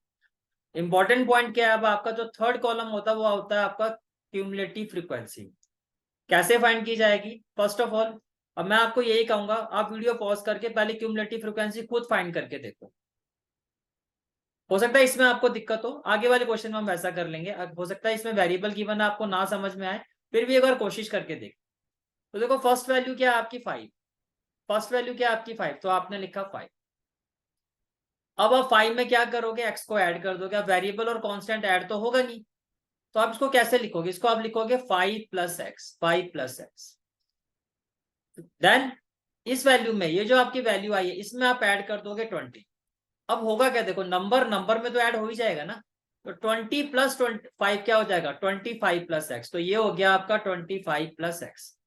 इंपॉर्टेंट पॉइंट क्या है, अब आपका जो थर्ड कॉलम होता है वो होता है आपका क्यूमुलेटिव फ्रीक्वेंसी। कैसे फाइंड की जाएगी? फर्स्ट ऑफ ऑल अब मैं आपको यही कहूंगा, आप वीडियो पॉज करके पहले क्यूमुलेटिव फ्रीक्वेंसी खुद फाइंड करके देखो। हो सकता है इसमें आपको दिक्कत हो, आगे वाले क्वेश्चन में हम वैसा कर लेंगे। हो सकता है इसमें वेरिएबल गिवन है, आपको ना समझ में आए, फिर भी एक बार कोशिश करके देख। तो देखो फर्स्ट वैल्यू क्या है आपकी 5, फर्स्ट वैल्यू क्या है आपकी 5, तो आपने लिखा 5। अब आप 5 में क्या करोगे, एक्स को ऐड कर दोगे। अब वेरिएबल और कांस्टेंट ऐड तो होगा नहीं, तो आप इसको कैसे लिखोगे, इसको आप लिखोगे 5 plus x, 5 plus x. Then इस वैल्यू में ये जो आपकी वैल्यू आई है इसमें आप ऐड कर दोगे 20। अब होगा क्या, देखो नंबर नंबर में तो ऐड हो ही जाएगा ना, तो 20 प्लस 25 क्या हो जाएगा, 25 प्लस एक्स। तो ये हो गया आपका 25 प्लस एक्स।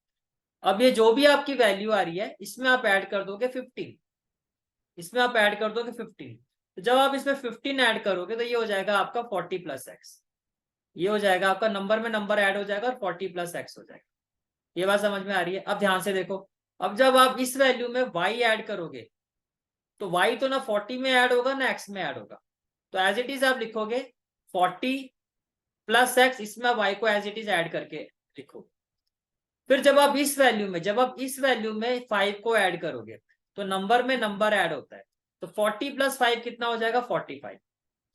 अब ये जो भी आपकी वैल्यू आ रही है इसमें आप ऐड कर दोगे 15, इसमें आप ऐड कर दोगे 15। तो जब आप इसमें 15 ऐड करोगे तो ये हो जाएगा आपका 40 प्लस एक्स। ये हो जाएगा आपका नंबर में नंबर ऐड हो जाएगा और 40 प्लस एक्स हो जाएगा। ये बात समझ में आ रही है? अब ध्यान से देखो, अब जब आप इस वैल्यू में y ऐड करोगे तो y तो ना 40 में ऐड होगा ना x में ऐड होगा, तो एज इट इज आप लिखोगे 40 प्लस एक्स, इसमें आप y को एज इट इज ऐड करके लिखो। फिर जब आप इस वैल्यू में, जब आप इस वैल्यू में 5 को ऐड करोगे तो नंबर में नंबर ऐड होता है, तो 40 प्लस 5 कितना हो जाएगा, 45।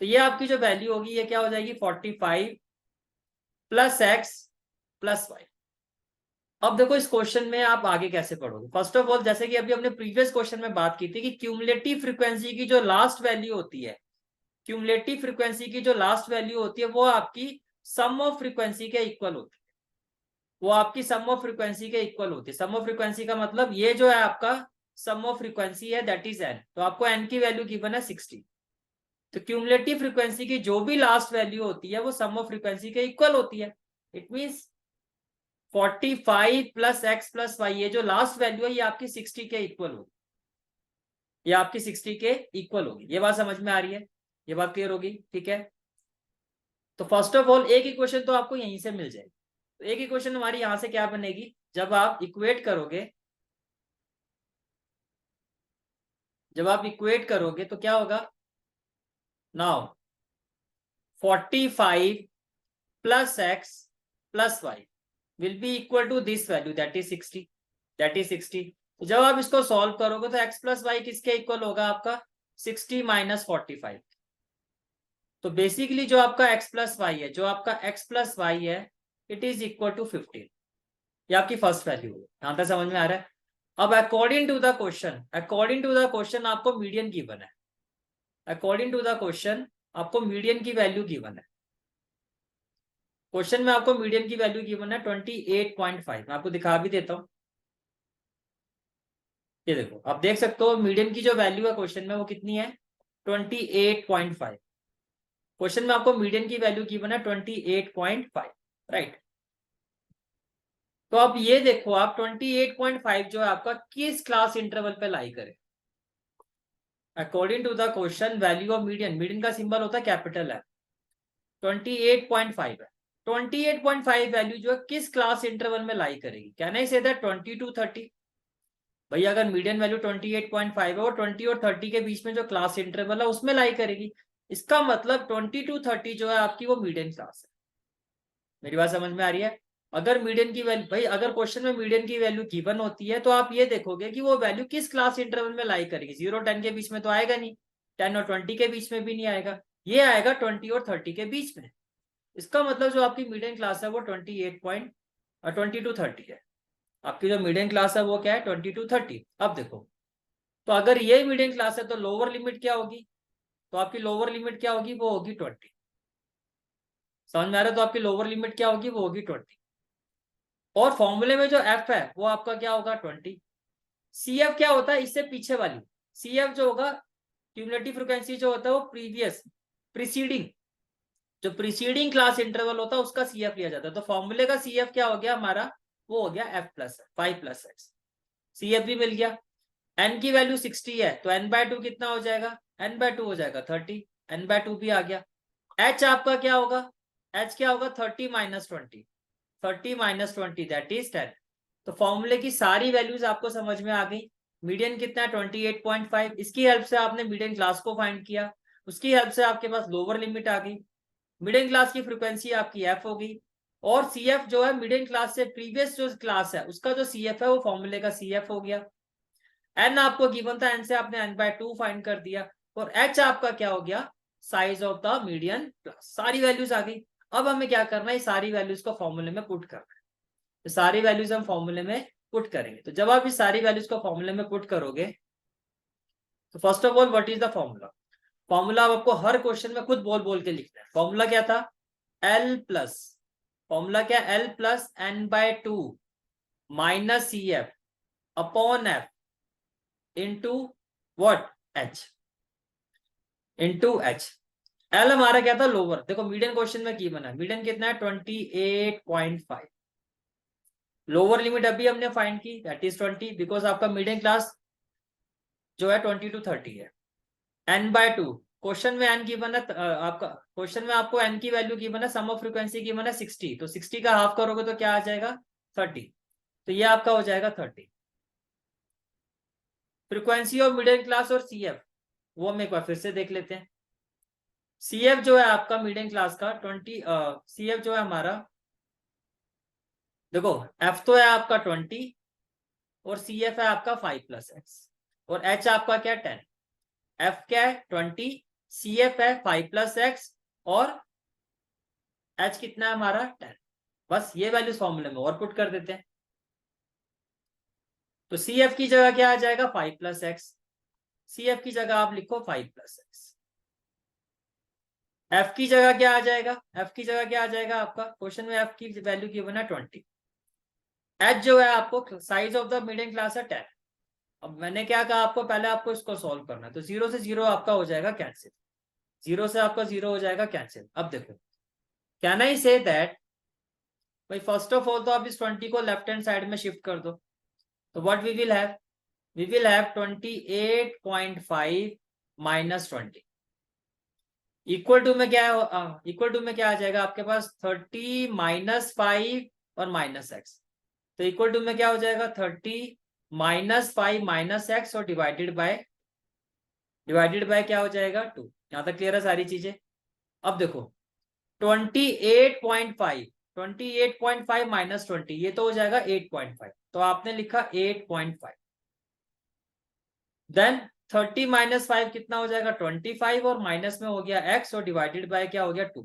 तो ये आपकी जो वैल्यू होगी ये क्या हो जाएगी, 45 प्लस एक्स प्लस वाई। अब देखो इस क्वेश्चन में आप आगे कैसे पढ़ोगे। फर्स्ट ऑफ ऑल जैसे कि अभी हमने प्रीवियस क्वेश्चन में बात की थी कि क्यूमुलेटिव फ्रीक्वेंसी की जो लास्ट वैल्यू होती है, क्यूमुलेटिव फ्रीक्वेंसी की जो लास्ट वैल्यू होती है वो आपकी सम ऑफ फ्रीक्वेंसी के इक्वल होती है, वो आपकी सम ऑफ फ्रीक्वेंसी के इक्वल होती है। सम ऑफ फ्रीक्वेंसी का मतलब ये जो है आपका सम ऑफ फ्रीक्वेंसी है, दैट इज एन। तो आपको एन की वैल्यू गिवन है 60। तो क्यूमुलेटिव फ्रीक्वेंसी की जो भी लास्ट वैल्यू होती है वो सम ऑफ फ्रीक्वेंसी के इक्वल होती है। It means 45 plus x plus y, ये जो लास्ट वैल्यू है ये आपकी 60 के इक्वल होगी, ये आपकी 60 के इक्वल होगी। ये बात समझ में आ रही है? ये बात क्लियर होगी? ठीक है। तो फर्स्ट ऑफ ऑल एक इक्वेशन तो आपको यहीं से मिल जाएगी। तो एक इक्वेशन हमारी यहां से क्या बनेगी, जब आप इक्वेट करोगे, जब आप इक्वेट करोगे तो क्या होगा, now 45 plus x plus y will be equal to this value that is 60, that is 60। तो जब आप इसको सॉल्व करोगे तो x प्लस वाई किसके इक्वल होगा, आपका 60 माइनस 45। तो बेसिकली जो आपका x प्लस वाई है, जो आपका x प्लस वाई है, इट इज इक्वल टू 15। ये आपकी फर्स्ट वैल्यू है, यहां तक समझ में आ रहा है? अब according to the question, according to the question आपको मीडियन गिवन है, अकॉर्डिंग टू द क्वेश्चन आपको मीडियन की वैल्यू गिवन है। क्वेश्चन में आपको मीडियन की वैल्यू गिवन है 28.5। मैं आपको दिखा भी देता हूं, ये देखो आप देख सकते हो मीडियन की जो वैल्यू है क्वेश्चन में वो कितनी है, 28.5। क्वेश्चन में आपको मीडियन की वैल्यू गिवन है 28.5, राइट। तो अब ये देखो आप 28.5 जो है आपका किस क्लास इंटरवल पे लाई करे। According to the question value of median, median का सिंबल होता है कैपिटल है, 28.5 है। 28.5 वैल्यू जो है किस क्लास इंटरवल में लाई करेगी, can I say that 20 to 30। भाई अगर मीडियन वैल्यू 28.5 है, वो 20 और 30 के बीच में जो क्लास इंटरवल है उसमें लाई करेगी। इसका मतलब 20 to 30 जो है आपकी वो मीडियन क्लास है। मेरी बात समझ में आ रही है? अगर मीडियन की वैल्यू, भाई अगर क्वेश्चन में मीडियन की वैल्यू गिवन होती है तो आप ये देखोगे कि वो वैल्यू किस क्लास इंटरवल में लाई करेगी। 0 और 10 के बीच में तो आएगा नहीं, 10 और 20 के बीच में भी नहीं आएगा, ये आएगा 20 और 30 के बीच में। इसका मतलब जो आपकी मीडियन क्लास है वो 20 to 30 है। आपकी जो मीडियन क्लास है वो क्या है, 20 to 30। अब देखो, तो अगर ये मीडियन क्लास है तो लोअर लिमिट क्या होगी, तो आपकी लोअर लिमिट क्या होगी, वो होगी 20। समझ में आ रहा है? तो आपकी लोअर लिमिट क्या होगी, वो होगी 20। और फॉर्मूले में जो एफ है वो आपका क्या होगा, 20। सी एफ क्या होता है, इससे पीछे वाली सी एफ जो होगा, क्यूमुलेटिव फ्रीक्वेंसी जो होता है वो प्रीवियस, प्रीसीडिंग, जो प्रीसीडिंग क्लास इंटरवल होता है उसका सी एफ लिया जाता है। तो फॉर्मूले का सी एफ क्या हो गया हमारा, वो हो गया f plus 5 plus x. C f भी मिल गया। n की वैल्यू 60 है तो n/2 कितना हो जाएगा, n/2 हो जाएगा 30, n/2 भी आ गया। h आपका क्या होगा, h क्या होगा 30 माइनस 20, 30 माइनस 20 दैट इज 10। तो फॉर्मूले की सारी वैल्यूज आपको समझ में आ गई। मीडियन कितना है 28.5, इसकी हेल्प से आपने मीडियन क्लास को फाइंड किया, उसकी हेल्प से आपके पास लोअर लिमिट आ गई, मिडिल क्लास की फ्रीक्वेंसी आपकी एफ होगी, और सी एफ जो है मिडिल क्लास से प्रीवियस जो क्लास है उसका जो सी एफ है वो फॉर्मूले का सी एफ हो गया। एन आपको गिवन था, एन से आपने n/2 फाइंड कर दिया, और एच आपका क्या हो गया, size of the median class. सारी वैल्यूज आ गई। अब हमें क्या करना है, सारी वैल्यूज को फॉर्मूले में पुट करना है। तो सारी वैल्यूज हम फॉर्मूले में पुट करेंगे। तो जब आप इस सारी वैल्यूज को फॉर्मूले में पुट करोगे तो first of all what is the formula. Formula आपको हर क्वेश्चन में खुद बोल बोल के लिखना है। फॉर्मूला क्या था, एल प्लस, फॉर्मूला क्या, l plus n/2 minus C F upon F into what, h, into H. L हमारा क्या था, लोअर। देखो मीडियन क्वेश्चन में की बना, मीडियन कितना है 28.5, लोअर लिमिट अभी हमने फाइंड की दैट इज 20, बिकॉज आपका मीडियन क्लास जो है 20 to 30 है। n/2 क्वेश्चन में n की बना, आपका क्वेश्चन में आपको n की वैल्यू की बना, सम ऑफ फ्रीक्वेंसी की बना 60, तो 60 का हाफ करोगे तो क्या आ जाएगा 30, तो ये आपका हो जाएगा 30। फ्रीक्वेंसी ऑफ मिडिल क्लास और सी एफ वो हम एक बार फिर से देख लेते हैं। सी एफ जो है आपका मिडिल क्लास का 20, सी एफ जो है हमारा, देखो एफ तो है आपका 20 और सी एफ है आपका 5+x, और एच आपका क्या 10। एफ क्या है 20, सी एफ है 5+x, और एच कितना है हमारा 10। बस ये वैल्यूज फॉर्मूले में और पुट कर देते हैं। तो सी एफ की जगह क्या आ जाएगा 5+x, सी एफ की जगह आप लिखो 5+x। एफ की जगह क्या आ जाएगा, एफ की जगह क्या आ जाएगा आपका, क्वेश्चन में एफ की वैल्यू की बना 20। एच जो है आपको size of the middle class है 10। अब मैंने क्या कहा आपको, पहले आपको इसको सॉल्व करना है, तो 0 से 0 आपका हो जाएगा कैंसिल, 0 से आपका 0 हो जाएगा कैंसिल। अब देखो कैन आई से दैट, भाई फर्स्ट ऑफ ऑल तो आप इस 20 को लेफ्ट हैंड साइड में शिफ्ट कर दो, तो what we will have, we will have 28.5 minus 20 equal to में क्या है, इक्वल टू में क्या आ जाएगा आपके पास 30 माइनस 5 और माइनस एक्स, तो इक्वल टू में क्या हो जाएगा 30 माइनस 5 माइनस एक्स और डिवाइडेड बाय क्या हो जाएगा 2। यहां तक क्लियर है सारी चीजें। अब देखो 28.5, 28.5 माइनस 20 ये तो हो जाएगा 8.5, तो आपने लिखा 8.5। देन 30 माइनस 5 कितना हो जाएगा 25, और माइनस में हो गया x और डिवाइडेड बाय क्या हो गया 2,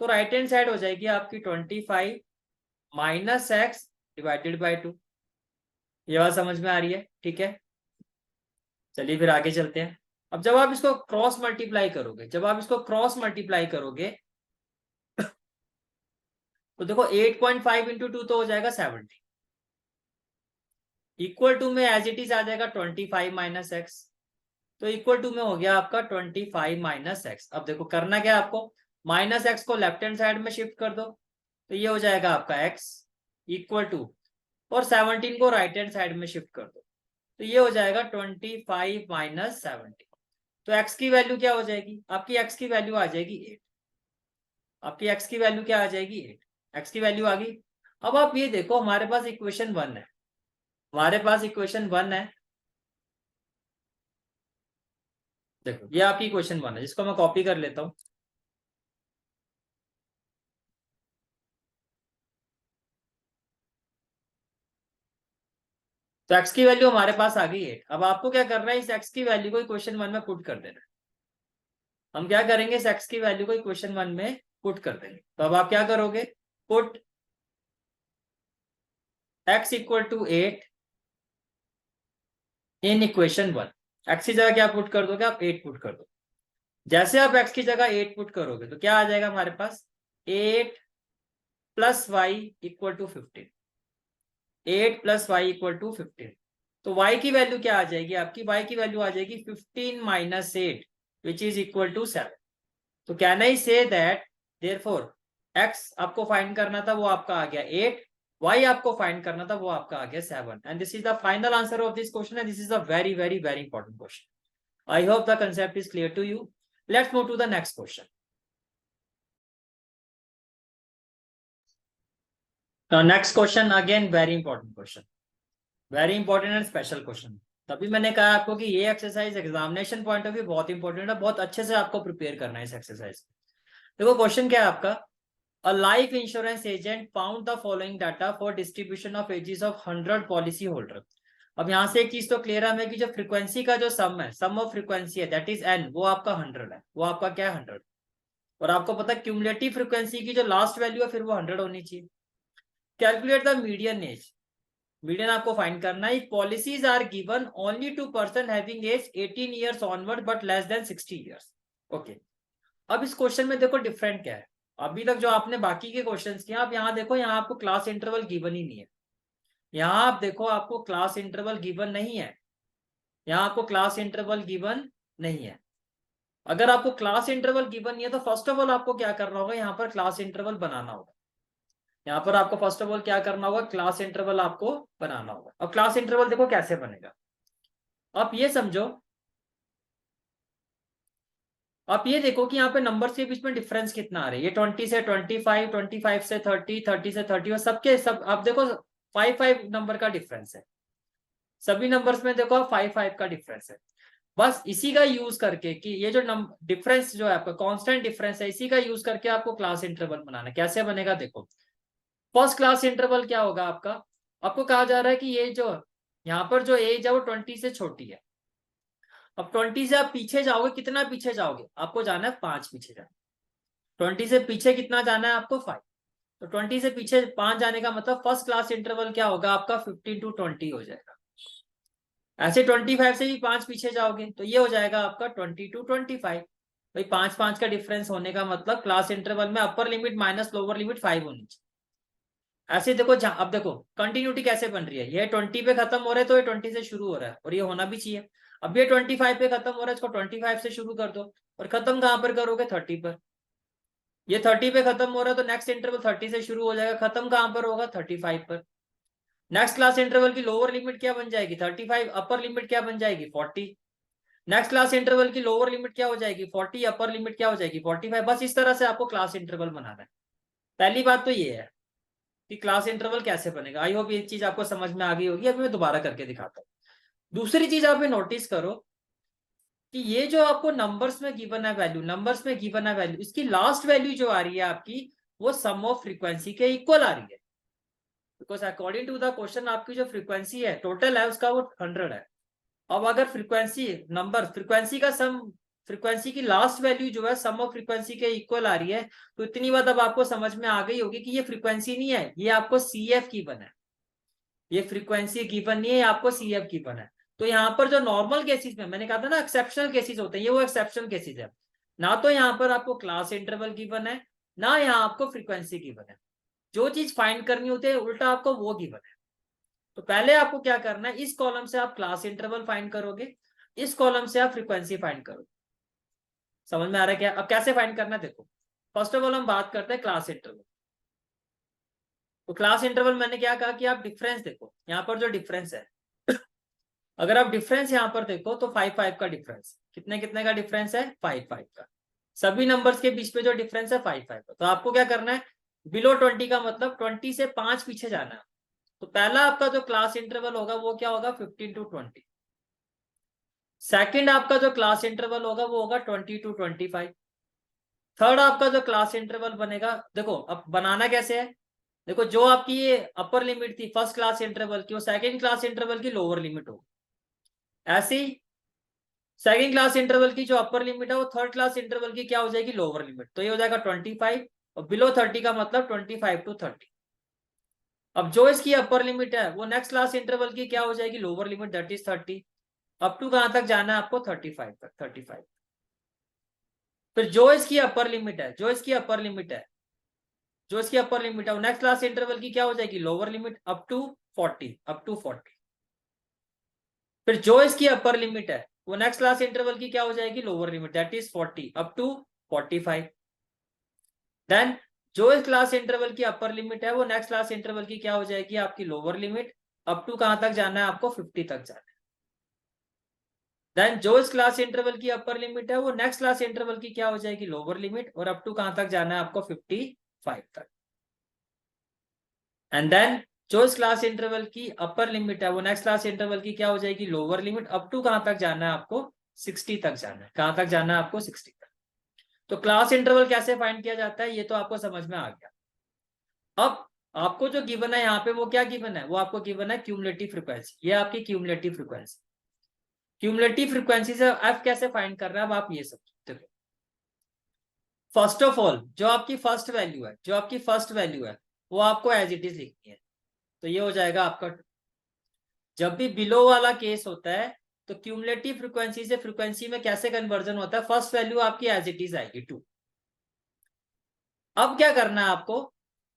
तो राइट हैंड साइड हो जाएगी आपकी 25 माइनस एक्स डिवाइडेड बाय 2। ये बात समझ में आ रही है, ठीक है। चलिए फिर आगे चलते हैं। अब जब आप इसको क्रॉस मल्टीप्लाई करोगे, जब आप इसको क्रॉस मल्टीप्लाई करोगे तो देखो 8.5 इंटू 2 तो हो जाएगा 70, इक्वल टू में एज इट इज आ जाएगा 25 माइनस एक्स, तो इक्वल टू में हो गया आपका 25 माइनस एक्स। अब देखो करना क्या है आपको, माइनस एक्स को लेफ्ट हैंड साइड में शिफ्ट कर दो, तो ये हो जाएगा आपका एक्स इक्वल टू, और 17 को राइट हैंड साइड में शिफ्ट कर दो, तो ये हो जाएगा 25 माइनस 70। तो एक्स की वैल्यू क्या हो जाएगी आपकी, एक्स की वैल्यू आ जाएगी 8, आपकी एक्स की वैल्यू क्या आ जाएगी 8, एक्स की वैल्यू आ गई। अब आप ये देखो हमारे पास इक्वेशन 1 है, हमारे पास इक्वेशन 1 है, देखो ये आपकी क्वेश्चन 1 है जिसको मैं कॉपी कर लेता हूं। तो एक्स की वैल्यू हमारे पास आ गई है। अब आपको क्या करना है, इस एक्स की वैल्यू को क्वेश्चन 1 में पुट कर देना है। हम क्या करेंगे, इस एक्स की वैल्यू को क्वेश्चन 1 में पुट कर देंगे। तो अब आप क्या करोगे, put x equal to 8 in equation 1। X की जगह क्या पुट कर दोगे आप, 8 पुट कर दो। जैसे आप एक्स की जगह 8 पुट करोगे तो क्या आ जाएगा हमारे पास, 8 plus y equal to 15, 8 plus y equal to 15। तो y की वैल्यू क्या आ जाएगी आपकी, y की वैल्यू आ जाएगी 15 minus 8 which is equal to 7। तो can I say that therefore x आपको फाइंड करना था वो आपका आ गया 8, वाई आपको फाइंड करना था, वो आपका आ गया 7 and this is the final answer of this question and this is a very very very important question. I hope the concept is clear to you. Let's move to the next question. Next question again very important question, very important and special question. तभी मैंने कहा आपको कि ये exercise examination point of view बहुत important है, बहुत अच्छे से आपको प्रिपेयर करना है इस एक्सरसाइज। देखो क्वेश्चन क्या है आपका, a life insurance agent found the following data for distribution of ages of 100 policy holder. अब यहाँ से एक चीज तो क्लियर है हमें कि जो फ्रीक्वेंसी का जो सम है, सम ऑफ फ्रीक्वेंसी है दैट इज एन, वो आपका 100 है, वो आपका क्या है 100। और आपको पता है क्यूमुलेटिव फ्रीक्वेंसी की जो लास्ट वैल्यू है फिर वो 100 होनी चाहिए। Calculate the median age, median आपको फाइंड करना है। Policies are given only to person having age 18 years onward but less than 60 years. Okay, अब इस क्वेश्चन में देखो डिफरेंट क्या है, अभी तक जो आपने बाकी के क्वेश्चंस किए, आप यहाँ देखो, यहाँ आपको क्लास इंटरवल गिवन ही नहीं है। यहाँ आप देखो आपको क्लास इंटरवल गिवन नहीं है, यहाँ आपको क्लास इंटरवल गिवन नहीं है। अगर आपको क्लास इंटरवल गिवन नहीं है तो फर्स्ट ऑफ ऑल आपको क्या करना होगा, यहाँ पर क्लास इंटरवल बनाना होगा। यहाँ पर आपको फर्स्ट ऑफ ऑल क्या करना होगा, क्लास इंटरवल आपको बनाना होगा। अब क्लास इंटरवल देखो कैसे बनेगा, आप ये समझो, आप ये देखो कि यहाँ पे नंबर्स के बीच में डिफरेंस कितना आ रहा है। ये 20 से 25, 25 से 30, 30 से 30 और सबके सब आप देखो 5 नंबर का डिफरेंस है। सभी नंबर्स में देखो 5 का डिफरेंस है। बस इसी का यूज करके कि ये जो डिफरेंस जो है आपका कांस्टेंट डिफरेंस है, इसी का यूज करके आपको क्लास इंटरवल बनाना है। कैसे बनेगा देखो, फर्स्ट क्लास इंटरवल क्या होगा आपका, आपको कहा जा रहा है कि ये जो यहाँ पर जो एज है वो 20 से छोटी है। अब 20 से आप पीछे जाओगे, कितना पीछे जाओगे, आपको जाना है 5 पीछे जाना। 20 से पीछे कितना जाना है आपको 5, तो 20 से पीछे 5 जाने का मतलब फर्स्ट क्लास इंटरवल क्या होगा आपका 15 to 20 हो जाएगा। ऐसे 25 से भी 5 पीछे जाओगे तो ये हो जाएगा आपका 20 to 25। भाई 5 का डिफरेंस होने का मतलब क्लास इंटरवल में अपर लिमिट माइनस लोअर लिमिट 5 होनी चाहिए। ऐसे देखो, अब देखो कंटिन्यूटी कैसे बन रही है, ये 20 पे खत्म हो रहा है तो ये 20 से शुरू हो रहा है और ये होना भी चाहिए। अब ये 25 पे खत्म हो रहा है, इसको 25 से शुरू कर दो और खत्म कहां पर करोगे 30 पर। ये 30 पे खत्म हो रहा है तो नेक्स्ट इंटरवल 30 से शुरू हो जाएगा, खत्म कहां पर होगा 35 पर। नेक्स्ट क्लास इंटरवल की लोअर लिमिट क्या बन जाएगी 35, अपर लिमिट क्या बन जाएगी 40। नेक्स्ट क्लास इंटरवल की लोअर लिमिट क्या हो जाएगी 40, अपर लिमिट क्या हो जाएगी 45। बस इस तरह से आपको क्लास इंटरवल बनाना है। पहली बात तो ये है कि क्लास इंटरवल कैसे बनेगा। आई होप ये चीज आपको समझ में आ गई होगी, अभी मैं दोबारा करके दिखाता हूँ। दूसरी चीज आप नोटिस करो कि ये जो आपको नंबर्स में गिवन है वैल्यू, नंबर्स में गिवन है वैल्यू, इसकी लास्ट वैल्यू जो आ रही है आपकी वो सम ऑफ फ्रीक्वेंसी के इक्वल आ रही है। Because according to the question आपकी जो फ्रीक्वेंसी है टोटल है उसका वो 100 है। अब अगर फ्रीक्वेंसी नंबर फ्रीक्वेंसी का सम, फ्रीक्वेंसी की लास्ट वैल्यू जो है सम ऑफ फ्रीक्वेंसी के इक्वल आ रही है, तो इतनी बात अब आपको समझ में आ गई होगी कि ये फ्रीक्वेंसी नहीं है, ये आपको CF की बना है। ये फ्रीक्वेंसी गिवन नहीं है, आपको CF गिवन है। तो यहाँ पर जो नॉर्मल केसेस में मैंने कहा था ना एक्सेप्शनल केसेस होते हैं, ये वो एक्सेप्शनल केसेस है। ना तो यहाँ पर आपको क्लास इंटरवल गिवन है, ना यहाँ आपको फ्रीक्वेंसी गिवन है। जो चीज फाइंड करनी होती है उल्टा आपको वो गिवन है। तो पहले आपको क्या करना है, इस कॉलम से आप क्लास इंटरवल फाइंड करोगे, इस कॉलम से आप फ्रीक्वेंसी फाइंड करोगे। समझ में आ रहा है क्या? अब कैसे फाइंड करना है देखो, फर्स्ट ऑफ ऑल हम बात करते हैं क्लास इंटरवल। तो क्लास इंटरवल मैंने क्या कहा कि आप डिफरेंस देखो, यहाँ पर जो डिफरेंस है अगर आप डिफरेंस यहाँ पर देखो तो 5 का डिफरेंस, कितने कितने का डिफरेंस है 5 का। सभी नंबर्स के बीच में जो डिफरेंस है 5 का। तो आपको क्या करना है, बिलो 20 का मतलब 20 से 5 पीछे जाना है। तो पहला आपका जो क्लास इंटरवल होगा वो क्या होगा 15 to 20। सेकंड आपका जो क्लास इंटरवल होगा वो होगा 20 to 25। थर्ड आपका जो क्लास इंटरवल बनेगा, देखो अब बनाना कैसे है, देखो जो आपकी ये अपर लिमिट थी फर्स्ट क्लास इंटरवल की वो सेकंड क्लास इंटरवल की लोअर लिमिट होगी। ऐसे ही सेकंड क्लास इंटरवल की जो अपर लिमिट है वो थर्ड क्लास इंटरवल की क्या हो जाएगी लोअर लिमिट। तो ये हो जाएगा 25 और बिलो 30 का मतलब 25 to 30। अब जो इसकी अपर लिमिट है वो नेक्स्ट क्लास इंटरवल की क्या हो जाएगी lower limit that is 30। Up to कहां तक जाना है आपको 35 तक, 35। फिर जो इसकी अपर लिमिट है, जो इसकी अपर लिमिट है, जो इसकी अपर लिमिट है वो नेक्स्ट क्लास इंटरवल की क्या हो जाएगी lower limit up to 40, up to 40। फिर जो इसकी अपर लिमिट है वो नेक्स्ट क्लास इंटरवल की क्या हो जाएगी lower limit that is 40 up to 45। Then जो इस क्लास इंटरवल की अपर लिमिट है वो नेक्स्ट क्लास इंटरवल की क्या हो जाएगी, आपकी लोअर लिमिट। अप टू कहां तक जाना है आपको, 50 तक जाना है। देन जो इस क्लास इंटरवल की अपर लिमिट है वो नेक्स्ट क्लास इंटरवल की क्या हो जाएगी, लोअर लिमिट, और अप टू कहां तक जाना है आपको, 55 तक। एंड देन जो इस क्लास इंटरवल की अपर लिमिट है वो नेक्स्ट क्लास इंटरवल की क्या हो जाएगी, लोअर लिमिट। अप टू कहां तक जाना है आपको, 60 तक जाना है। कहां तक जाना है आपको, 60 तक। तो क्लास इंटरवल कैसे फाइंड किया जाता है ये तो आपको समझ में आ गया। अब आपको जो गिवन है यहाँ पे वो क्या गिवन है, वो आपको गिवन है क्यूमुलेटिव फ्रीक्वेंसी। ये आपकी क्यूमुलेटिव फ्रीक्वेंसी। क्यूमुलेटिव फ्रीक्वेंसी से एफ कैसे फाइंड कर रहा है अब आप ये समझते हो। फर्स्ट ऑफ ऑल जो आपकी फर्स्ट वैल्यू है, जो आपकी फर्स्ट वैल्यू है वो आपको एज इट इज लिखनी है। तो ये हो जाएगा आपका, जब भी बिलो वाला केस होता है तो क्यूमुलेटिव फ्रीक्वेंसी से फ्रीक्वेंसी में कैसे कन्वर्जन होता है, फर्स्ट वैल्यू आपकी एज इट इज आएगी 2। अब क्या करना है आपको,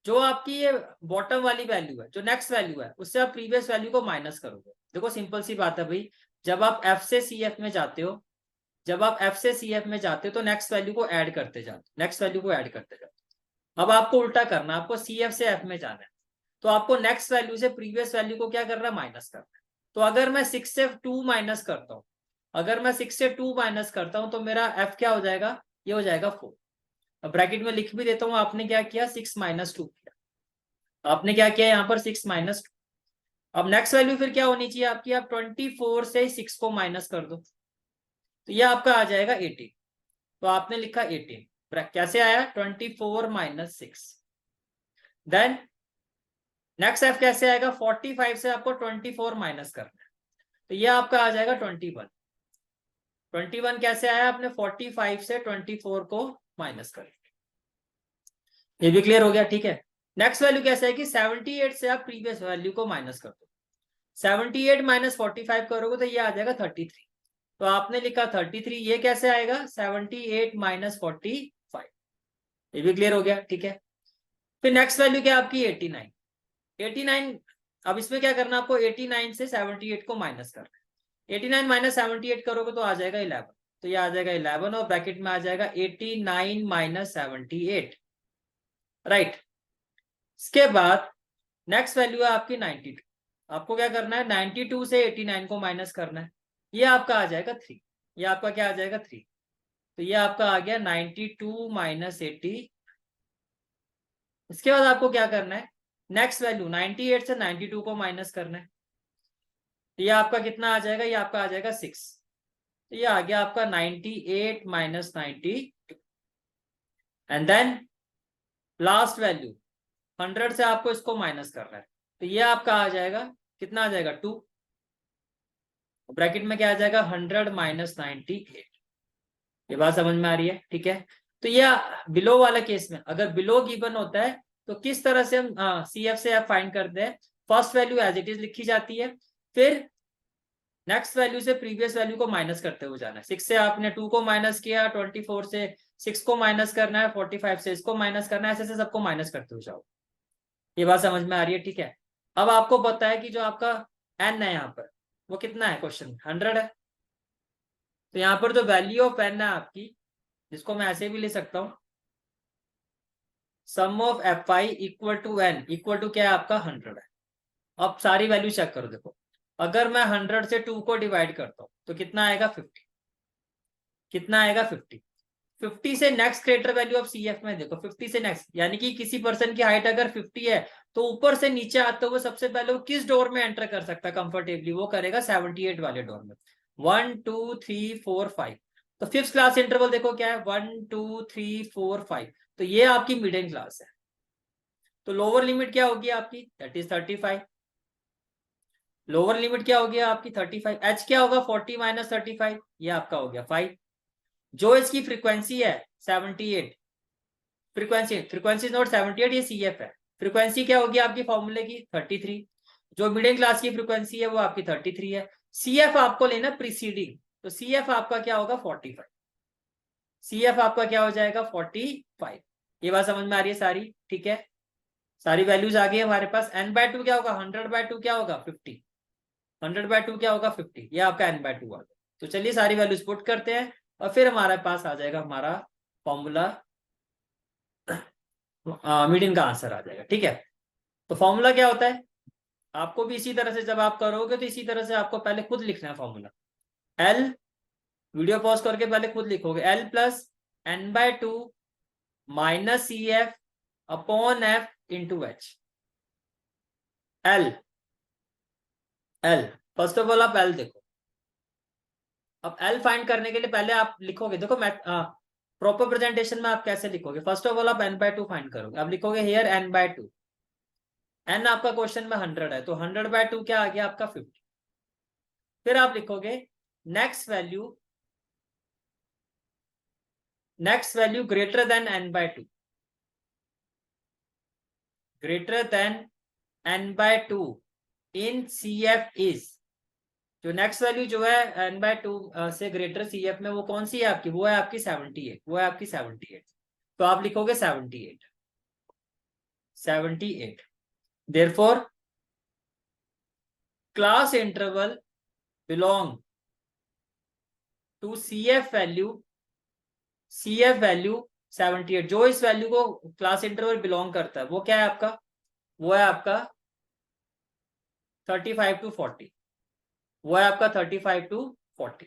जो आपकी ये बॉटम वाली वैल्यू है, जो नेक्स्ट वैल्यू है, उससे आप प्रीवियस वैल्यू को माइनस करोगे। देखो सिंपल सी बात है भाई, जब आप एफ से सी एफ में जाते हो, जब आप एफ से सी एफ में जाते हो तो नेक्स्ट वैल्यू को ऐड करते जाते हो, नेक्स्ट वैल्यू को ऐड करते जाते हो। अब आपको उल्टा करना, आपको सी एफ से एफ में जाना है, तो आपको नेक्स्ट वैल्यू से प्रीवियस वैल्यू को क्या करना है, माइनस करना है। तो अगर मैं 6 से 2 माइनस करता हूं, अगर मैं 6 से 2 माइनस करता हूं तो मेरा एफ क्या हो जाएगा, ये हो जाएगा 4। अब ब्रैकेट में लिख भी देता हूं, आपने क्या किया, 6 माइनस 2 किया। आपने क्या किया यहाँ पर, 6 माइनस 2। अब नेक्स्ट वैल्यू फिर क्या होनी चाहिए आपकी, आप 24 से 6 को माइनस कर दो, तो ये आपका आ जाएगा 18। तो आपने लिखा 18, कैसे आया, 24 माइनस 6। देन नेक्स्ट एफ कैसे आएगा, 45 से आपको 24 माइनस करना है, तो ये आपका आ जाएगा 21। 21 कैसे आया, आपने 45 से 24 को माइनस कर, ये भी क्लियर हो गया, ठीक है। नेक्स्ट वैल्यू कैसे है कि 78 से आप प्रीवियस वैल्यू को माइनस कर दो, 78 माइनस 45 करोगे तो ये आ जाएगा 33। तो आपने लिखा 33, ये कैसे आएगा, 78 माइनस 45, ये भी क्लियर हो गया, ठीक है। फिर नेक्स्ट वैल्यू क्या आपकी 89। 89, अब इसमें क्या करना आपको, 89 से 78 को माइनस करना है। 89 माइनस 78 करोगे तो आ जाएगा 11, तो ये आ जाएगा 11 और ब्रैकेट में आ जाएगा 89 माइनस 78, राइट। इसके बाद नेक्स्ट वैल्यू है आपकी 92। आपको क्या करना है, 92 से 89 को माइनस करना है, ये आपका आ जाएगा 3। ये आपका क्या आ जाएगा, 3। तो ये आपका आ गया 92 माइनस 80। इसके बाद आपको क्या करना है, नेक्स्ट वैल्यू 98 से 92 को माइनस करना है, तो ये आपका कितना आ जाएगा, ये आपका आ जाएगा 6। तो ये आ गया आपका 98 minus 92। And then last value 100 से आपको इसको माइनस करना है, तो ये आपका आ जाएगा, कितना आ जाएगा, 2। ब्रैकेट में क्या आ जाएगा, 100 माइनस 98। ये बात समझ में आ रही है, ठीक है। तो ये बिलो वाला केस में, अगर बिलो गिवन होता है तो किस तरह से हम सी एफ से एफ फाइंड करते हैं, first value as it is लिखी जाती है, फिर नेक्स्ट वैल्यू से प्रीवियस वैल्यू को माइनस करते हुए जाना है। 6 से आपने 2 को माइनस किया, 24 से 6 को माइनस करना है, 45 से इसको माइनस करना है, ऐसे से सबको माइनस करते हुए जाओ। ये बात समझ में आ रही है, ठीक है। अब आपको पता है कि जो आपका एन है यहाँ पर वो कितना है, क्वेश्चन 100 है। तो यहाँ पर जो वैल्यू ऑफ एन है आपकी, जिसको मैं ऐसे भी ले सकता हूं, sum of F I equal to N equal to क्या है आपका, 100 है। अब सारी वैल्यू चेक करो, देखो अगर मैं 100 से 2 को डिवाइड करता हूं तो कितना आएगा, 50। कितना आएगा, 50। 50 से next greater value of C F में देखो, 50 से नेक्स्ट, यानी कि किसी पर्सन की हाइट अगर 50 है तो ऊपर से नीचे आते हुए सबसे पहले वो किस डोर में एंटर कर सकता है कंफर्टेबली, वो करेगा 78 वाले डोर में। 1 2 3 4 5, तो फिफ्थ क्लास इंटरवल देखो क्या है, 1 2 3 4 5, तो ये आपकी मिडिल क्लास है। तो लोअर लिमिट क्या होगी आपकी, दैट इज 35। लोअर लिमिट क्या होगी आपकी 35। एच क्या होगा, 40 माइनस 35, ये आपका हो गया 5। जो इसकी फ्रीक्वेंसी है 78, फ्रीक्वेंसी फ्रीक्वेंसी नोट 78, ये सी एफ है। फ्रीक्वेंसी क्या होगी आपकी फॉर्मूले की, 33। जो मिडिल क्लास की फ्रीक्वेंसी है वो आपकी 33 है। सी एफ आपको लेना प्रीसीडिंग, तो सी एफ आपका क्या होगा, 45। सी एफ आपका क्या हो जाएगा, 45। ये बात समझ में आ रही है सारी, ठीक है। सारी वैल्यूज आ गई हमारे पास। एन बाय टू क्या होगा, 100/2 क्या होगा, 50। 100/2 क्या होगा, 50। ये आपका n/2 आ गया। तो चलिए सारी वैल्यूज पुट करते हैं और फिर हमारे पास आ जाएगा हमारा फॉर्मूला मीडियन का आंसर आ जाएगा। ठीक है, तो फॉर्मूला क्या होता है, आपको भी इसी तरह से जब आप करोगे तो इसी तरह से आपको पहले खुद लिखना है फॉर्मूला। एल, वीडियो पॉज करके पहले खुद लिखोगे, L plus N by two minus C F upon F into H. L, L first of all आप एल देखो। अब एल फाइंड करने के लिए पहले आप लिखोगे, देखो मैं प्रॉपर प्रेजेंटेशन में आप कैसे लिखोगे, फर्स्ट ऑफ ऑल आप एन बाय टू फाइंड करोगे। अब लिखोगे here N by two, N आपका क्वेश्चन में 100 है तो 100 बाय टू क्या आ गया आपका 50। फिर आप लिखोगे next value, next value greater than N by two, greater than N by two in C F is, जो नेक्स्ट वैल्यू जो है एन बाय टू से ग्रेटर सी एफ में वो कौन सी है आपकी, वो है आपकी 78, वो है आपकी 78। तो आप लिखोगे 78, 78। Therefore class interval belong to C F value, C F value 78, जो इस वैल्यू को क्लास इंटरवल बिलोंग करता है वो क्या है आपका, वो है आपका 35 टू 40, वो है आपका 35 टू 40।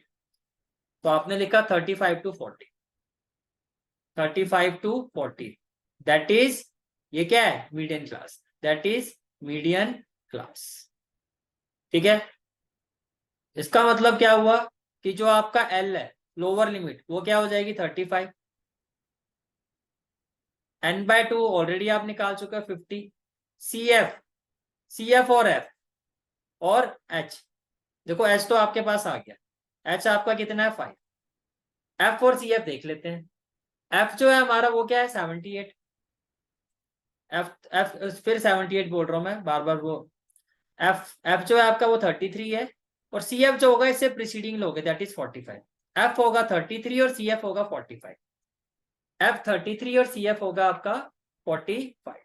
तो आपने लिखा 35 टू 40, 35 टू 40, दैट इज, ये क्या है median class, that is median class. ठीक है, इसका मतलब क्या हुआ कि जो आपका एल है लोअर लिमिट वो क्या हो जाएगी 35, एन बाय टू ऑलरेडी आप निकाल चुके हैं 50, सी एफ, सी एफ और एफ और एच, देखो एच तो आपके पास आ गया, एच आपका कितना है 5, एफ और सी एफ देख लेते हैं। एफ जो है हमारा वो क्या है 78, एफ एफ फिर 78 बोल रहा हूं मैं बार बार, वो एफ एफ जो है आपका वो 33 है, और सी एफ जो होगा इससे प्रीसीडिंग लोगे दैट इज 45, एफ होगा 33 और सी एफ होगा 45, एफ 33 और सी एफ होगा आपका 45।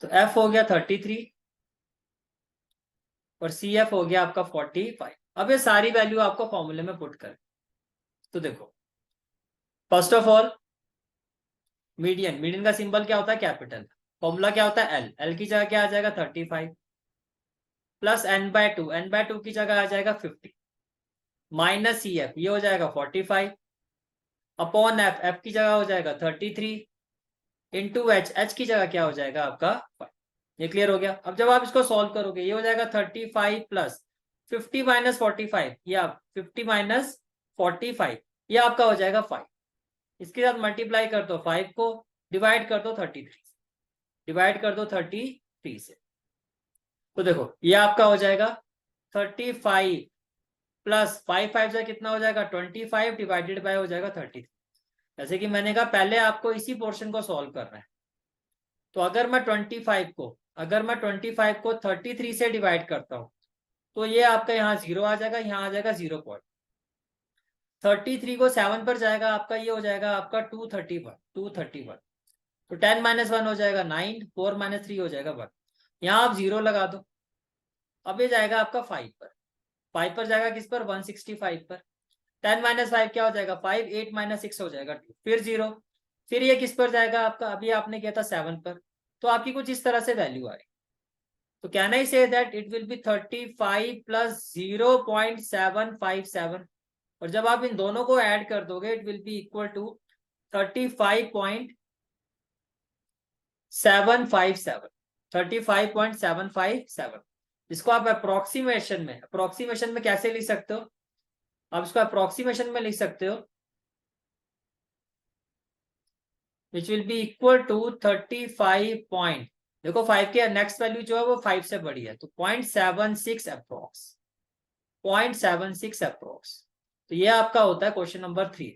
तो एफ हो गया 33 और सी एफ हो गया आपका 45। अब ये सारी वैल्यू आपको फॉर्मूले में पुट कर, तो देखो first of all median, median का सिंबल क्या होता है कैपिटल, फॉर्मूला क्या होता है एल, एल की जगह क्या आ जाएगा 35 plus N by two, N by two की जगह आ जाएगा 50 माइनस सी एफ, ये हो जाएगा 45 अपॉन एफ, एफ की जगह हो जाएगा 33 इंटू एच, एच की जगह क्या हो जाएगा आपका 5। ये क्लियर हो गया। अब जब आप इसको सॉल्व करोगे ये हो जाएगा 35 प्लस 50 माइनस 45, या 50 माइनस 45, ये आपका हो जाएगा 5। इसके साथ मल्टीप्लाई कर दो 5 को, डिवाइड कर दो 33, डिवाइड कर दो 33 से, तो देखो ये आपका हो जाएगा 35 प्लस 5 5 से कितना हो जाएगा 25 डिवाइडेड बाय हो जाएगा 33। जैसे कि मैंने कहा पहले आपको इसी पोर्शन को सॉल्व करना है, तो अगर मैं 25 को, अगर मैं 25 को 33 से डिवाइड करता हूं तो ये आपका यहाँ 0 आ जाएगा, यहाँ आ जाएगा 0.33 को 7 पर जाएगा आपका, ये हो जाएगा आपका 231, 231। तो 10 माइनस 1 हो जाएगा 9, 4 माइनस 3 हो जाएगा 1, यहाँ आप 0 लगा दो। अब ये जाएगा आपका 5 पर, 5 पर जाएगा किस पर 165 पर, 10 माइनस 5 क्या हो जाएगा 5, 8 माइनस 6 हो जाएगा 2, फिर 0, फिर ये किस पर जाएगा आपका, अभी आपने किया था 7 पर, तो आपकी कुछ इस तरह से वैल्यू आ रही। तो can I say that it will B 35 plus 0.757, और जब आप इन दोनों को ऐड कर दोगे it will be equal to 35.757, 35.757, जिसको आप अप्रोक्सीमेशन में कैसे लिख सकते हो, आप इसको अप्रोक्सीमेशन में लिख सकते हो, which will be equal to 35 point, देखो 5 के नेक्स्ट वैल्यू जो है वो 5 से बड़ी है, तो 0.76 अप्रोक्स, 0.76 अप्रोक्स। तो ये आपका होता है क्वेश्चन नंबर 3।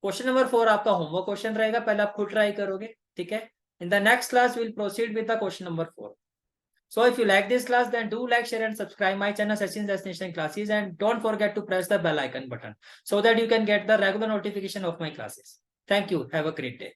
क्वेश्चन नंबर 4 आपका होमवर्क क्वेश्चन रहेगा, पहले आप खुद ट्राई करोगे, ठीक है। In the next class will proceed with the question number 4. So if you like this class, then do like, share and subscribe my channel Sachin's Destination Classes, and don't forget to press the bell icon button so that you can get the regular notification of my classes. Thank you. Have a great day.